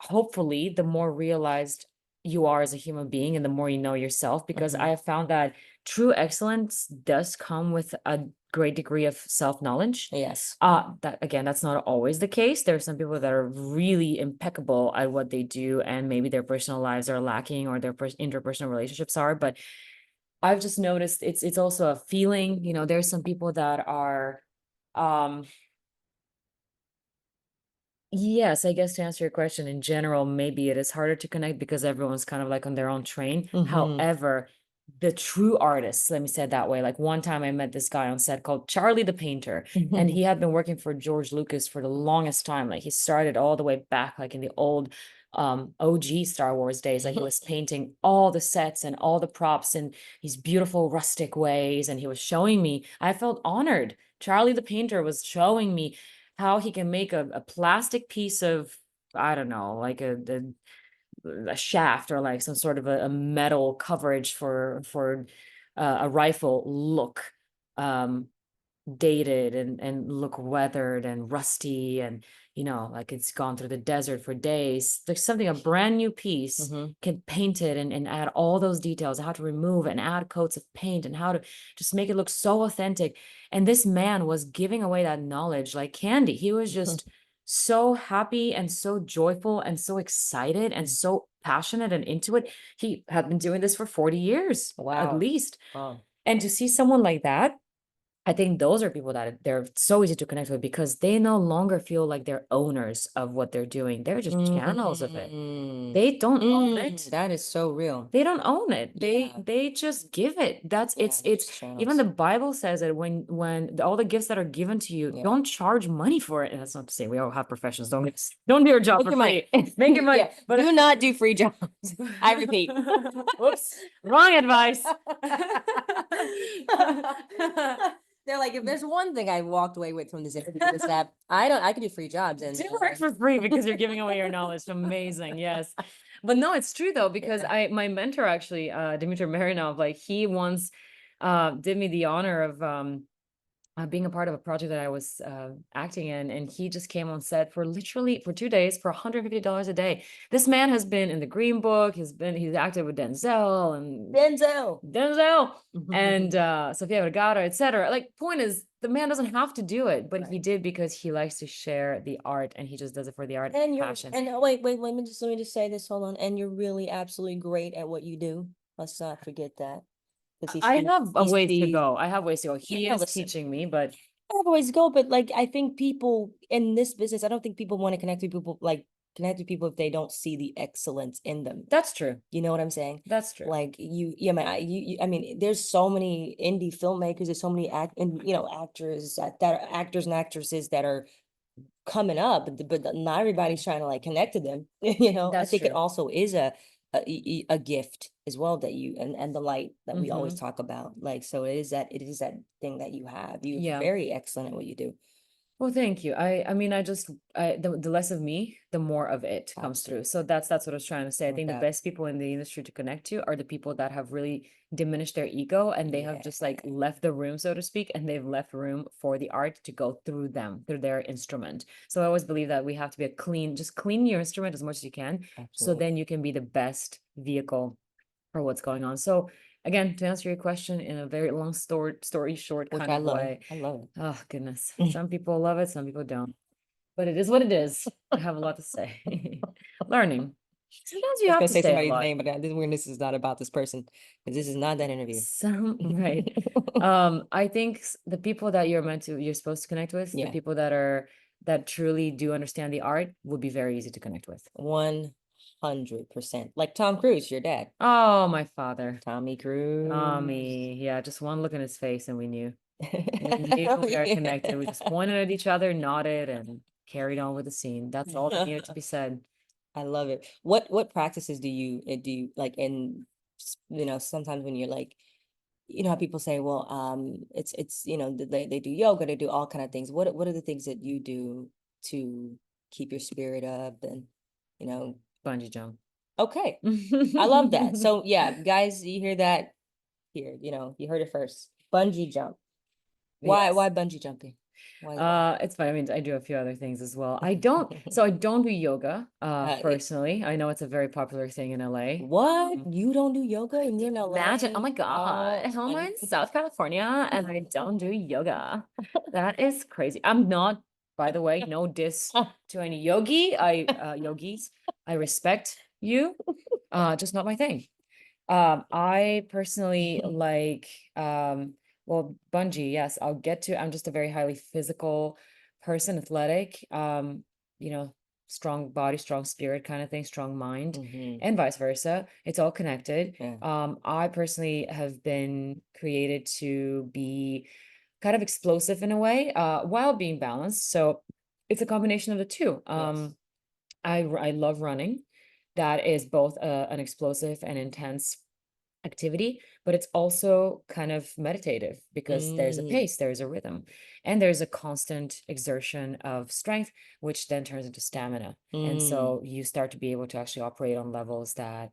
hopefully the more realized you are as a human being and the more you know yourself, because I have found that true excellence does come with a great degree of self-knowledge. Yes. That again, that's not always the case. There are some people that are really impeccable at what they do, and maybe their personal lives are lacking or their interpersonal relationships are. But I've just noticed it's also a feeling. There's some people that are, um, yes, I guess to answer your question, in general, maybe it is harder to connect because everyone's kind of like on their own train. However, the true artists, let me say it that way. Like one time I met this guy on set called Charlie the Painter, and he had been working for George Lucas for the longest time. Like he started all the way back, like in the old OG Star Wars days. Like he was painting all the sets and all the props in these beautiful rustic ways. And he was showing me, I felt honored. Charlie the Painter was showing me how he can make a plastic piece of, I don't know, like a shaft or like some sort of a metal coverage for a rifle look dated and look weathered and rusty, and like it's gone through the desert for days. There's something, a brand new piece can paint it and add all those details, how to remove and add coats of paint and how to just make it look so authentic. And this man was giving away that knowledge like candy. He was just so happy and so joyful and so excited and so passionate and into it. He had been doing this for 40 years at Wow. least. Wow. And to see someone like that, I think those are people that they're so easy to connect with because they no longer feel like they're owners of what they're doing. They're just channels of it. They don't own it. That is so real. They don't own it. Yeah. They just give it. That's Yeah, they're it's just even the channels. Bible says that when all the gifts that are given to you, Yeah. don't charge money for it. And that's not to say we all have professions. Don't do your job Make for your money. free. Make your money. Yeah. But Do not do free jobs. I repeat. Whoops, wrong advice. They're like, if there's one thing I walked away with from this interview, is that I can do free jobs and Do work for free because you're giving away your knowledge. Amazing. Yes. But no, it's true though, because my mentor actually, Dmitry Marinov, like he once did me the honor of being a part of a project that I was acting in, and he just came on set for literally for 2 days for $150 a day. This man has been in the Green Book. He's acted with Denzel and Sofia Vergara, etc. Like, point is, the man doesn't have to do it, but he did because he likes to share the art, and he just does it for the art And passion. wait, let me just say this. Hold on. And you're really absolutely great at what you do. Let's not forget that. I have a ways to go. I have ways to go. He Yeah, is listen. teaching me, but I have a ways to go, but like I think people in this business, I don't think people want to connect with people if they don't see the excellence in them. that's true. You know what I'm saying? That's true. Like yeah, man, I mean, there's so many indie filmmakers, there's so many actors that are actors and actresses that are coming up, but not everybody's trying to like connect to them. I That's think it true. also is a gift as well that you and the light that we always Mhm. talk about. Like, so it is that thing that you have. You're Yeah. very excellent at what you do. Well, thank you. I mean, the less of me, the more of it comes through. So that's what I was trying to say. I No think the doubt. best people in the industry to connect to are the people that have really diminished their ego and they have just like left the room, so to speak, and they've left room for the art to go through them, through their instrument. So I always believe that we have to be just clean your instrument as much as you can. So Absolutely. then you can be the best vehicle for what's going on. So again, to answer your question in a very long story short Which kind I of love. way. I love it. Oh goodness. Some people love it, some people don't. But it is what it is. I have a lot to say. Learning. Sometimes you I was have gonna to say say a somebody's lot. name, but this is not about this person because this is not that interview. Right. I think the people that you're supposed to connect with, the Yeah. people that truly do understand the art would be very easy to connect with. 100%. Like Tom Cruise, your dad. Oh, my father. Tommy Cruise. Tommy. Yeah, just one look in his face and we knew. We knew we were connected. We just pointed at each other, nodded, and carried on with the scene. That's all that needed to be said. I love it. What practices do you like in, sometimes when you're like, how people say, well, it's they do yoga, they do all kind of things. What are the things that you do to keep your spirit up and, you know, Bungee jump. okay. I love that. So yeah, guys, you hear that here, you heard it first. Bungee jump. Why Yes. bungee jumping? Why is that? It's fine. I mean, I do a few other things as well. I don't do yoga, Uh, personally. I know it's a very popular thing in LA. What? You don't do yoga and you're in LA? Imagine, oh my God, how am I in South California and I don't do yoga? That is crazy. I'm not, by the way, no diss to any yogis. I respect you, just not my thing. I personally like, well, bungee, yes, I'm just a very highly physical person, athletic, you know, strong body, strong spirit kind of thing, strong mind, and vice versa. It's all connected. Yeah. I personally have been created to be kind of explosive in a way, while being balanced. So it's a combination of the two. Yes. I love running. That is both an explosive and intense activity, but it's also kind of meditative because there's a pace, there's a rhythm, and there's a constant exertion of strength, which then turns into stamina. And so you start to be able to actually operate on levels that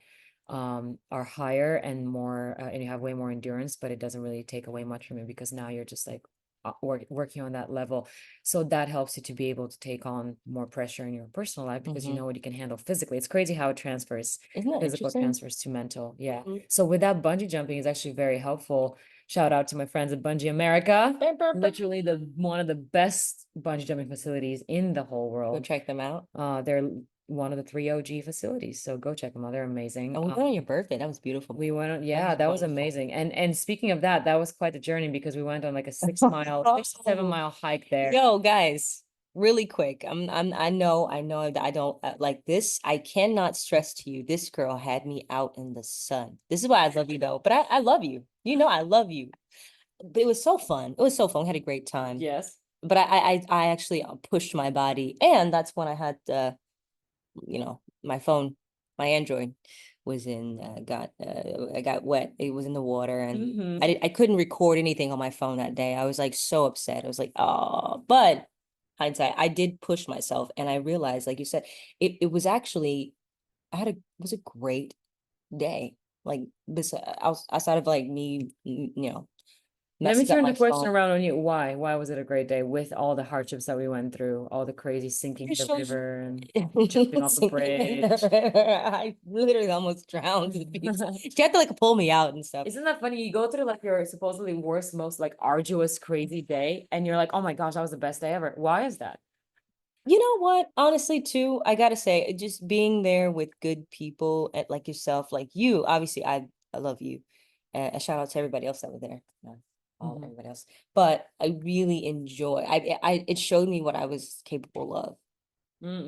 are higher and more, and you have way more endurance, but it doesn't really take away much from you because now you're just like working on that level. So that helps you to be able to take on more pressure in your personal life because you know what you can handle physically. It's crazy how it transfers. Isn't that Physical interesting? transfers to mental. Yeah. So with that, bungee jumping is actually very helpful. Shout out to my friends at Bungee America. Literally one of the best bungee jumping facilities in the whole Go world. check them out. They're one of the 3 OG facilities. So go check them out. They're amazing. Oh, we went on your birthday. That was beautiful. We went on, That yeah, was that was wonderful. amazing. And speaking of that, that was quite the journey because we went on like a 7 mile hike there. Yo, guys, really quick. I know that I don't like this. I cannot stress to you, this girl had me out in the sun. This is why I love you though. But I love you. You know I love you. But it was so fun. It was so fun. We had a great time. Yes. But I actually pushed my body, and that's when I had my phone, my Android was in I got wet. It was in the water, and I couldn't record anything on my phone that day. I was like so upset. I was like, oh, but hindsight, I did push myself, and I realized, like you said, it was actually it was a great day. Like this outside of like me, Let me messing up turn my the question phone. around on you. Why? Why was it a great day with all the hardships that we went through, all the crazy sinking It in the shows river and jumping off a sinking in the bridge? river. I literally almost drowned. She had to like pull me out and stuff. Isn't that funny? You go through like your supposedly worst, most like arduous, crazy day, and you're like, oh my gosh, that was the best day ever. Why is that? You know what? Honestly, too, I gotta say, just being there with good people like yourself, like you, obviously, I love you. A shout out to everybody else that were there. Everybody else. But I really enjoy. It showed me what I was capable of.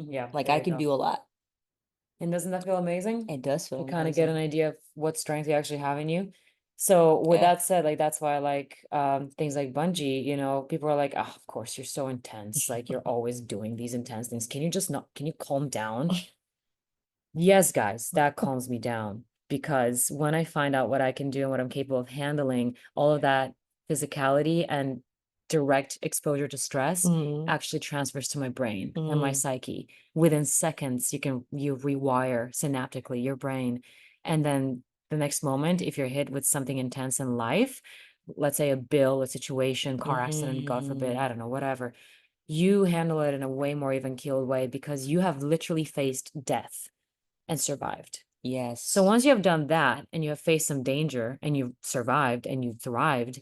Yeah, Like there I you can go. do a lot. And doesn't that feel amazing? It does feel You kind of get an amazing. idea of what strength you actually have in you. So with Yeah. that said, like that's why I like things like bungee, people are like, oh, of course, you're so intense. Like you're always doing these intense things. Can you calm down? Yes, guys, that calms me down because when I find out what I can do and what I'm capable of handling, all of that physicality and direct exposure to stress Mhm. actually transfers to my brain and my Mm. psyche. Within seconds, you rewire synaptically your brain. And then the next moment, if you're hit with something intense in life, let's say a bill, a situation, car accident, God forbid, I don't know, whatever, you handle it in a way more even keeled way because you have literally faced death and survived. Yes. So once you have done that and you have faced some danger and you've survived and you've thrived,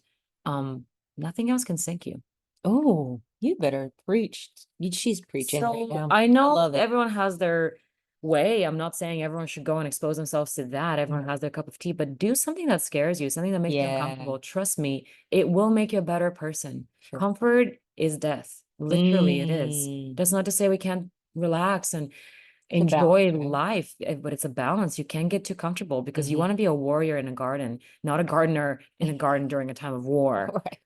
nothing else can sink you. Oh, you better preach. She's preaching right So now. I know love it. everyone has their way. I'm not saying everyone should go and expose themselves to that. Everyone has their cup of tea, but do something that scares you, something that makes you Yeah. uncomfortable. Trust me, it will make you a better person. Sure. Comfort is death. Literally, it is. Mm. That's not to say we can't relax and a enjoy balance, right? life, but it's a balance. You can't get too comfortable because you Mhm. want to be a warrior in a garden, not a gardener in a garden during a time of war, Right.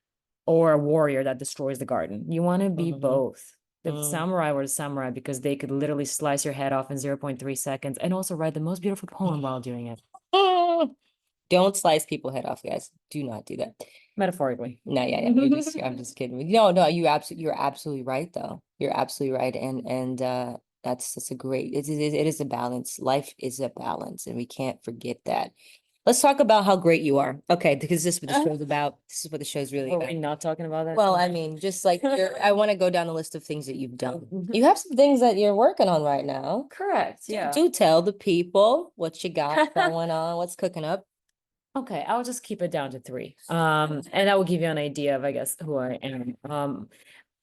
or a warrior that destroys the garden. You want to be Mhm. both. The Mm. samurai were the samurai because they could literally slice your head off in 0.3 seconds and also write the most beautiful poem while doing it. Don't slice people head off, guys. Do not do that. Metaphorically. No, yeah, I'm just kidding. No, you're absolutely right though. You're absolutely right. And that's a great, it is a balance. Life is a balance, and we can't forget that. Let's talk about how great you are. Okay, because this is what the show's about. This is what the show's really Were about. we not talking about that? Well, I mean, just like I want to go down the list of things that you've done. You have some things that you're working on right now. Correct. Yeah. Do tell the people what you got going on, what's cooking up. Okay, I'll just keep it down to 3. And that will give you an idea of, I guess, who I am.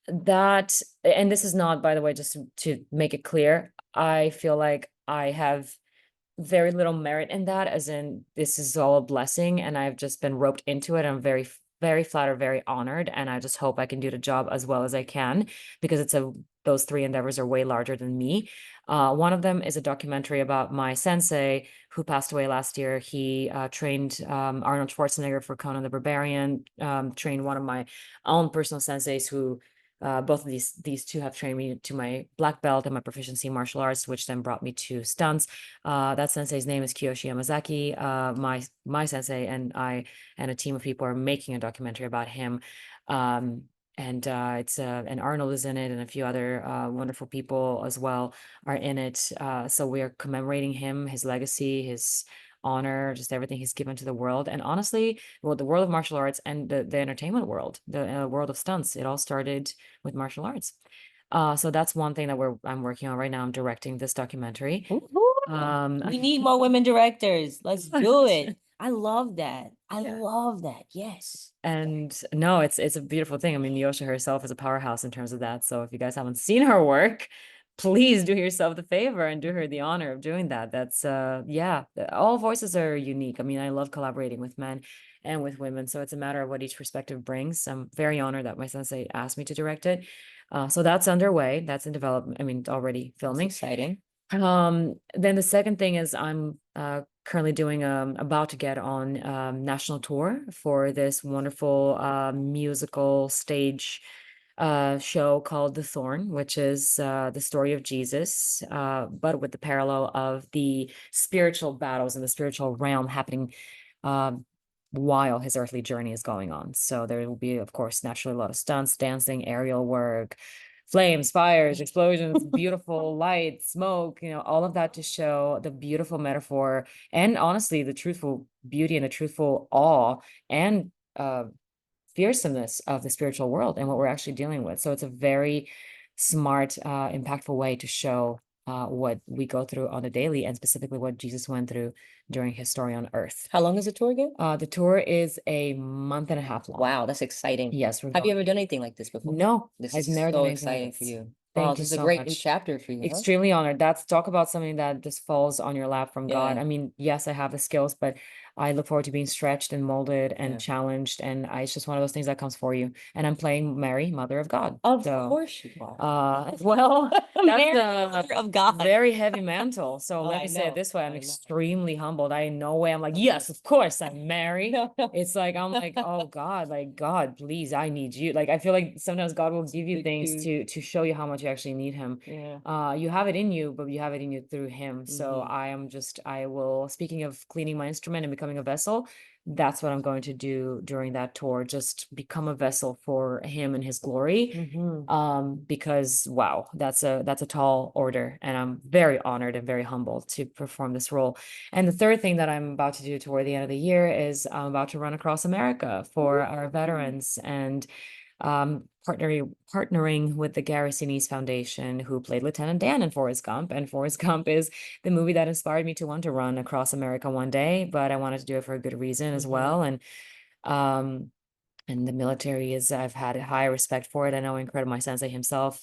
That, and this is not, by the way, just to make it clear, I feel like I have very little merit in that, as in this is all a blessing and I've just been roped into it. I'm very, very flattered, very honored, and I just hope I can do the job as well as I can, because those 3 endeavors are way larger than me. One of them is a documentary about my sensei who passed away last year. He trained Arnold Schwarzenegger for Conan the Barbarian, trained one of my own personal senseis who both of these 2 have trained me to my black belt and my proficiency in martial arts, which then brought me to stunts. That sensei's name is Kiyoshi Yamazaki. My sensei and I and a team of people are making a documentary about him. And Arnold is in it, and a few other wonderful people as well are in it. So we are commemorating him, his legacy, his honor, just everything he's given to the world. And honestly, well, the world of martial arts and the entertainment world, the world of stunts, it all started with martial arts. So that's one thing that I'm working on right now. I'm directing this documentary. We need more women directors. Let's do it. I love that. I love that. Yes. And no, it's a beautiful thing. I mean, Meosha herself is a powerhouse in terms of that. So if you guys haven't seen her work, please do yourself the favor and do her the honor of doing that. That's yeah, all voices are unique. I mean, I love collaborating with men and with women, so it's a matter of what each perspective brings. I'm very honored that my sensei asked me to direct it. So that's underway. That's in development. I mean, already filming. That's exciting. Then the second thing is I'm currently doing about to get on national tour for this wonderful musical stage show called The Thorn, which is the story of Jesus, but with the parallel of the spiritual battles in the spiritual realm happening while his earthly journey is going on. So there will be, of course, naturally a lot of stunts, dancing, aerial work, flames, fires, explosions, beautiful light, smoke, all of that to show the beautiful metaphor and honestly the truthful beauty and the truthful awe and fearsomeness of the spiritual world and what we're actually dealing with. So it's a very smart, impactful way to show what we go through on a daily, and specifically what Jesus went through during his story on earth. How long is the tour again? The tour is a month and a half long. Wow, that's exciting. Yes. Have you ever done anything like this before? No, This I've is never so done anything like exciting for this. you. Thank Oh, you this is a so great new much. chapter for you. Huh? Extremely honored. Talk about something that just falls on your lap from God. Yeah. I mean, yes, I have the skills, but I look forward to being stretched and molded and Yeah. challenged. And it's just one of those things that comes for you. And I'm playing Mary, Mother of God. Of So, course you are. well, Mary, that's Mother of God. very heavy mantle. So let I me say it know, this way: I'm I know. extremely humbled. I in no way I'm like, yes, of course I'm Mary. No. It's like I'm like, oh God, like God, please, I need you. Like I feel like sometimes God will give you Big things to show you how much you actually need Him. Yeah. You have it in you, but you have it in you through Him. So Mhm. I will, speaking of cleaning my instrument and becoming becoming a vessel, that's what I'm going to do during that tour. Just become a vessel for him and his glory. Because wow, that's a tall order, and I'm very honored and very humbled to perform this role. And the third thing that I'm about to do toward the end of the year is I'm about to run across America for our veterans, and partnering with the Gary Sinise Foundation, who played Lieutenant Dan in Forrest Gump. And Forrest Gump is the movie that inspired me to want to run across America one day, but I wanted to do it for a good reason as well. Um, and the military is, I've had a high respect for it. I know incredible, my sensei himself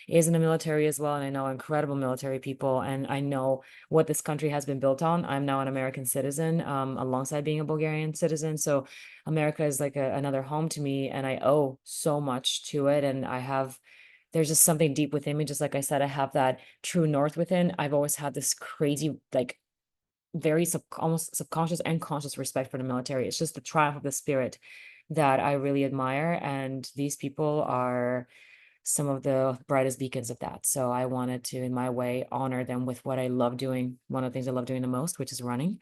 is in the military as well. And I know incredible military people, and I know what this country has been built on. I'm now an American citizen, alongside being a Bulgarian citizen. So America is like another home to me, and I owe so much to it. And there's just something deep within me. Just like I said, I have that true north within. I've always had this crazy, like very almost subconscious and conscious respect for the military. It's just the triumph of the spirit that I really admire. And these people are some of the brightest beacons of that. So I wanted to, in my way, honor them with what I love doing. One of the things I love doing the most, which is running.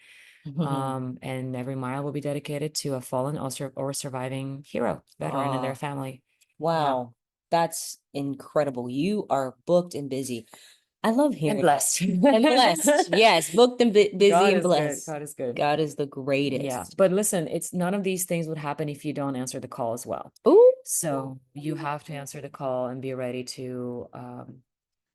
And every mile will be dedicated to a fallen or surviving hero, veteran, and their family. Wow. That's incredible. You are booked and busy. I love hearing And blessed. and blessed. Yes, booked and busy God and is good. blessed. God is good. God is the greatest. Yeah, but listen, it's none of these things would happen if you don't answer the call as well. Ooh. So you have to answer the call and be ready to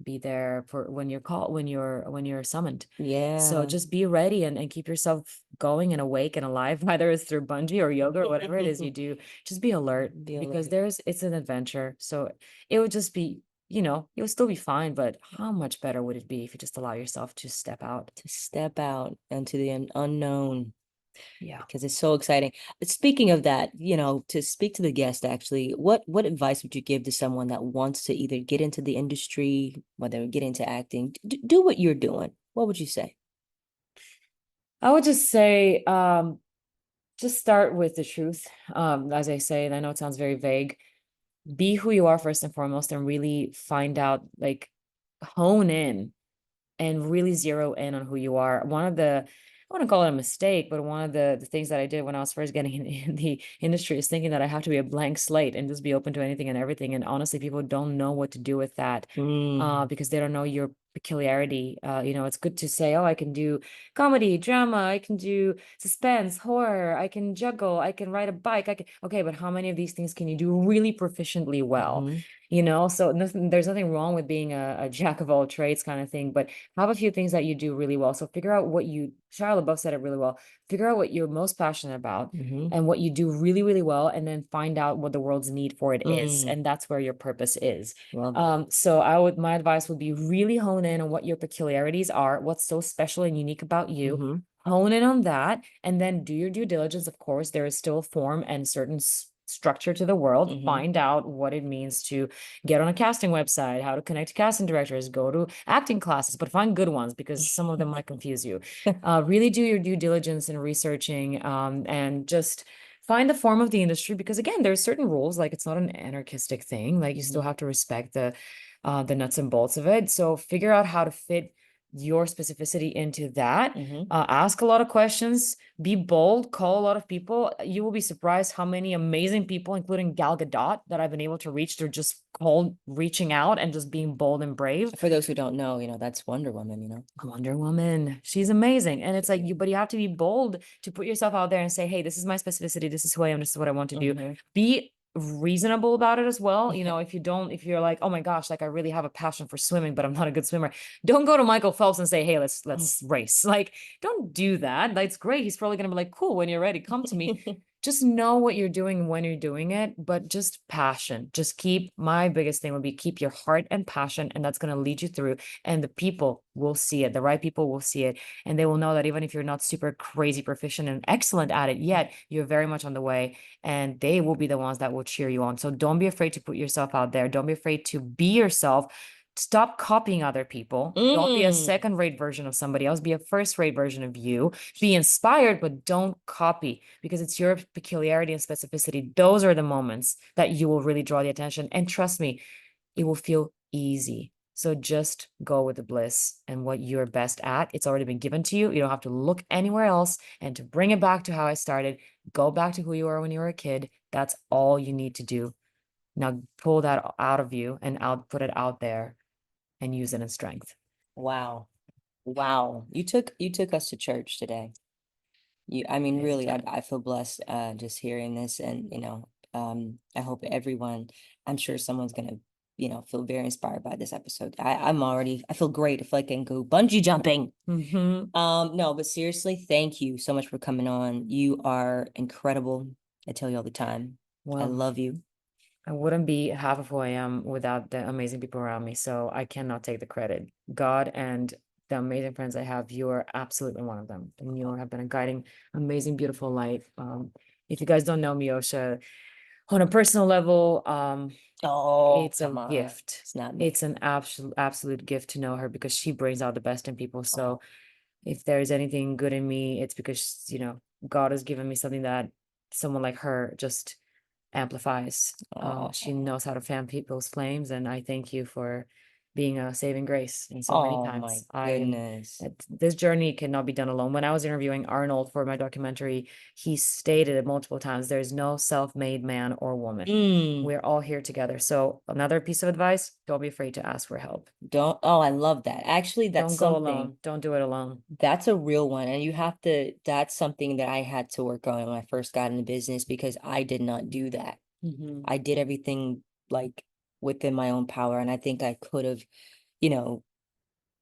be there for when you're summoned. Yeah. So just be ready and keep yourself going and awake and alive, whether it's through bungee or yoga or whatever it is you do. Just be alert, because it's an adventure. So it would just be, you'll still be fine, but how much better would it be if you just allow yourself to step out into the unknown? Yeah. Because it's so exciting. Speaking of that, to speak to the guest, actually, what advice would you give to someone that wants to either get into the industry, whether get into acting, do what you're doing? What would you say? I would just say, just start with the truth. As I say, and I know it sounds very vague, be who you are first and foremost, and really find out, like, hone in and really zero in on who you are. I want to call it a mistake, but one of the things that I did when I was first getting in the industry is thinking that I have to be a blank slate and just be open to anything and everything. And honestly, people don't know what to do with that, because they don't know your peculiarity. It's good to say, oh, I can do comedy, drama, I can do suspense, horror, I can juggle, I can ride a bike, okay, but how many of these things can you do really proficiently well? So there's nothing wrong with being a jack of all trades kind of thing, but have a few things that you do really well. So figure out Shia LaBeouf said it really well. Figure out what you're most passionate about and what you do really, really well, and then find out what the world's need for it is. And that's where your purpose is. So my advice would be really hone in on what your peculiarities are, what's so special and unique about you. Hone in on that, and then do your due diligence. Of course, there is still a form and certain structure to the world. Find out what it means to get on a casting website, how to connect to casting directors, go to acting classes, but find good ones, because some of them might confuse you. Really do your due diligence in researching, and just find the form of the industry, because again, there's certain rules. Like, it's not an anarchistic thing. Like, you still have to respect the nuts and bolts of it. So figure out how to fit your specificity into that. Ask a lot of questions, be bold, call a lot of people. You will be surprised how many amazing people, including Gal Gadot, that I've been able to reach through just reaching out and just being bold and brave. For those who don't know, that's Wonder Woman. Wonder Woman, she's amazing. And it's like, but you have to be bold to put yourself out there and say, hey, this is my specificity, this is who I am, this is what I want to do. Be reasonable about it as well. If you're like, oh my gosh, like, I really have a passion for swimming, but I'm not a good swimmer, don't go to Michael Phelps and say, hey, let's race. Like, don't do that. That's great. He's probably gonna be like, cool, when you're ready, come to me. Just know what you're doing when you're doing it, but just passion. My biggest thing would be keep your heart and passion, and that's going to lead you through, and the people will see it. The right people will see it, and they will know that even if you're not super crazy proficient and excellent at it yet, you're very much on the way, and they will be the ones that will cheer you on. So don't be afraid to put yourself out there. Don't be afraid to be yourself. Stop copying other people. Don't be a second-rate version of somebody else. Be a first-rate version of you. Be inspired, but don't copy, because it's your peculiarity and specificity. Those are the moments that you will really draw the attention. And trust me, it will feel easy. So just go with the bliss and what you're best at. It's already been given to you. You don't have to look anywhere else. And to bring it back to how I started, go back to who you were when you were a kid. That's all you need to do. Now pull that out of you and put it out there and use it in strength. Wow. Wow. You took us to church today. I mean, really, I feel blessed just hearing this, and I hope everyone, I'm sure someone's gonna, feel very inspired by this episode. I feel great. I feel like I can go bungee jumping. No, but seriously, thank you so much for coming on. You are incredible. I tell you all the time. I Well, love you. I wouldn't be half of who I am without the amazing people around me. So I cannot take the credit. God and the amazing friends I have, you are absolutely one of them. And you have been a guiding, amazing, beautiful light. If you guys don't know Meosha, on a personal level, Oh, it's a come on. gift. It's not me. It's an absolute gift to know her because she brings out the best in people. So Oh. if there's anything good in me, it's because, God has given me something that someone like her just amplifies. She knows how to fan people's flames, and I thank you for being a saving grace in so many Oh my times. goodness. This journey cannot be done alone. When I was interviewing Arnold for my documentary, he stated it multiple times, there's no self-made man or woman. We're all here together. So another piece of advice, don't be afraid to ask for help. I love that. Actually, that's Don't go something. alone. Don't do it alone. That's a real one. And that's something that I had to work on when I first got into business, because I did not do that. I did everything like within my own power. And I think I could have,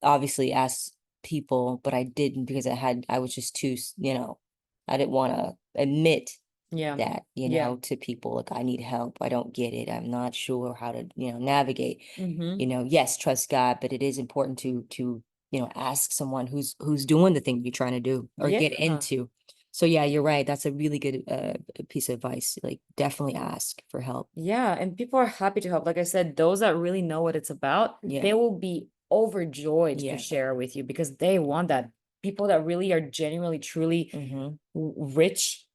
obviously asked people, but I didn't, because I was just too, I didn't want to admit that, to people, like, I need help. I don't get it. I'm not sure how to, navigate, yes, trust God, but it is important to, ask someone who's doing the thing you're trying to do or get into. So yeah, you're right. That's a really good piece of advice. Like, definitely ask for help. Yeah, and people are happy to help. Like I said, those that really know what it's about, they will be overjoyed to share with you because they want that. People that really are genuinely, truly rich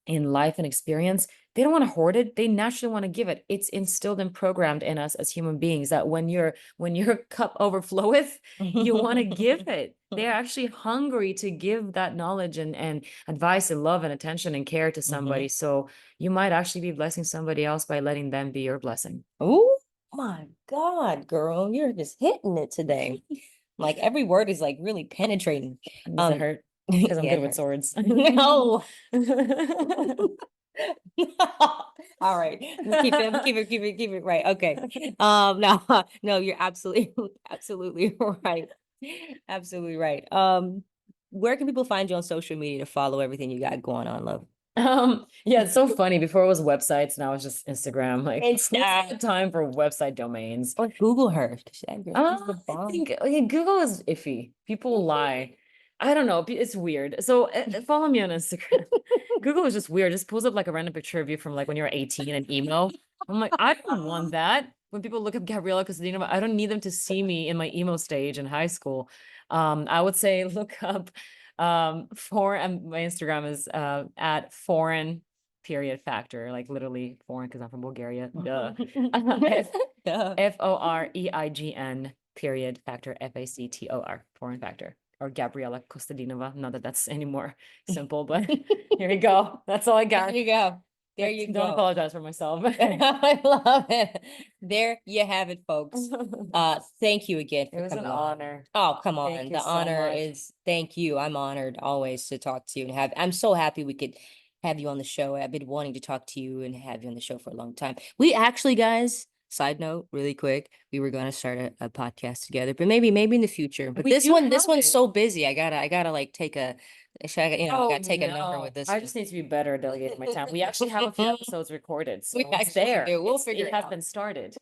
in life and experience, they don't want to hoard it. They naturally want to give it. It's instilled and programmed in us as human beings that when your cup overfloweth, you want to give it. They're actually hungry to give that knowledge and advice and love and attention and care to somebody. So you might actually be blessing somebody else by letting them be your blessing. Oh my God, girl, you're just hitting it today. Like, every word is like really penetrating. Does it hurt? Because I'm Yeah, good it with hurts. swords. No. All right. Keep it right. Okay. No, no, you're absolutely right. Absolutely right. Where can people find you on social media to follow everything you got going on, love? Yeah, it's so funny. Before it was websites, now it's just Instagram. Like, who's got Insta. time for website domains? Or Google her. She's the I bomb. think Google is iffy. People lie. I don't know. It's weird. So follow me on Instagram. Google is just weird. Just pulls up like a random picture of you from like when you're 18 and emo. I'm like, I don't want that. When people look up Gabriela Kostadinova, I don't need them to see me in my emo stage in high school. I would say look up and my Instagram is at foreign period factor, like literally foreign because I'm from Bulgaria. Duh. FOREIGN period factor FACTOR foreign factor, or Gabriela Kostadinova. Not that that's any more simple, but here we go. That's all I got. There you go. There you Don't go. apologize for myself. I love it. There you have it, folks. Thank you again It for was an coming on. honor. Oh, come on. Thank you The so honor much. is, thank you. I'm honored always to talk to you and I'm so happy we could have you on the show. I've been wanting to talk to you and have you on the show for a long time. We actually, guys, side note, really quick, we were going to start a podcast together, but maybe in the future. But this one's so busy. I gotta like take a, I gotta take a number with this I one. just need to be better at delegating my time. We actually have a few episodes recorded, so We it's actually there. do. We'll figure It it has out. been started.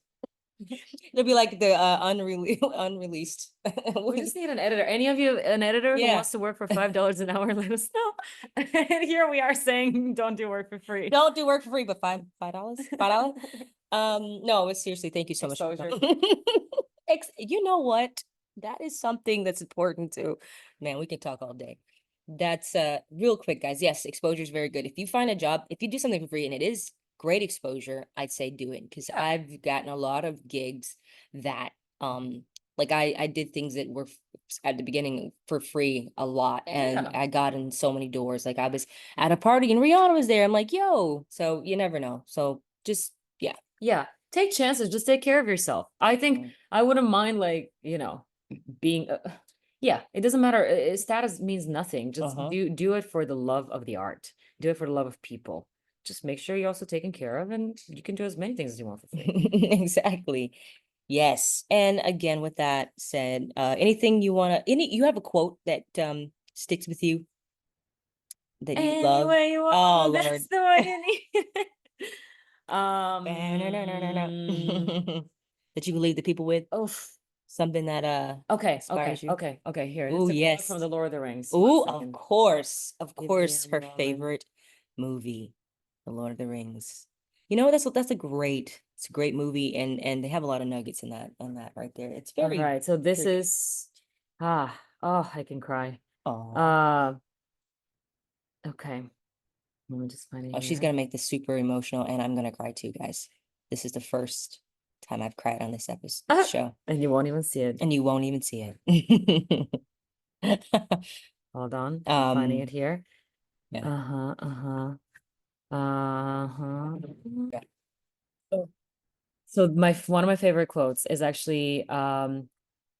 It'll be like the unreleased. We just need an editor. Any of you an editor who Yeah. wants to work for $5 an hour, let us know. And here we are saying don't do work for free. Don't do work for free, but $5. No, but seriously, thank you so much. Exposure. You know what? That is something that's important too. Man, we can talk all day. That's real quick, guys. Yes, exposure is very good. If you find a job, if you do something for free and it is great exposure, I'd say do it, because I've gotten a lot of gigs that Like I did things that were at the beginning for free a lot, and Yeah. I got in so many doors. Like I was at a party and Rihanna was there. I'm like, yo. So you never know. So just yeah. Yeah. Take chances. Just take care of yourself. I think I wouldn't mind, like, being yeah, it doesn't matter. Status means nothing. Just do it for the love of the art. Do it for the love of people. Just make sure you're also taken care of, and you can do as many things as you want for free. Exactly. Yes. And again, with that said, anything you you have a quote that sticks with you that you love? Anyway, you want, Oh Lord. that's the one you need. That you can leave the people with? Oof. Something that Okay, inspires you? okay. Here, Oh it's a quote yes. from the Lord of the Rings. One Oh, second. of Give me course, a her moment. favorite movie, The Lord of the Rings. You know, it's a great movie, and they have a lot of nuggets in that right there. It's All very right, so this pretty. is I can cry. Oh, Okay. Let me just find it she's here. gonna make this super emotional, and I'm gonna cry too, guys. This is the first time I've cried on this episode show, And you won't even see it. and you won't even see it. Hold on, I'm finding it here. Yeah. Uh-huh, uh-huh. Uh-huh. Yeah. So one of my favorite quotes is actually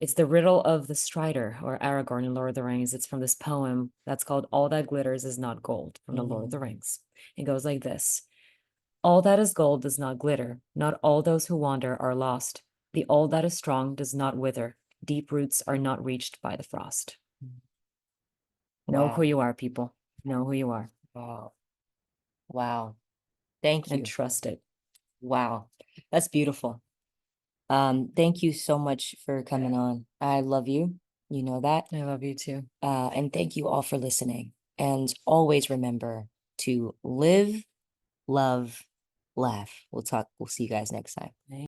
it's the riddle of the Strider, or Aragorn in Lord of the Rings. It's from this poem that's called All That Glitters Is Not Gold, from the Lord of the Rings. It goes like this: all that is gold does not glitter, not all those who wander are lost. The all that is strong does not wither, deep roots are not reached by the frost. Know who Wow. you are, people. Know who you are. Wow. Wow. Thank you. And trust it. Wow. That's beautiful. Thank you so much for coming on. I love you. You know that. I love you too. And thank you all for listening. And always remember to live, love, laugh. We'll see you guys next time.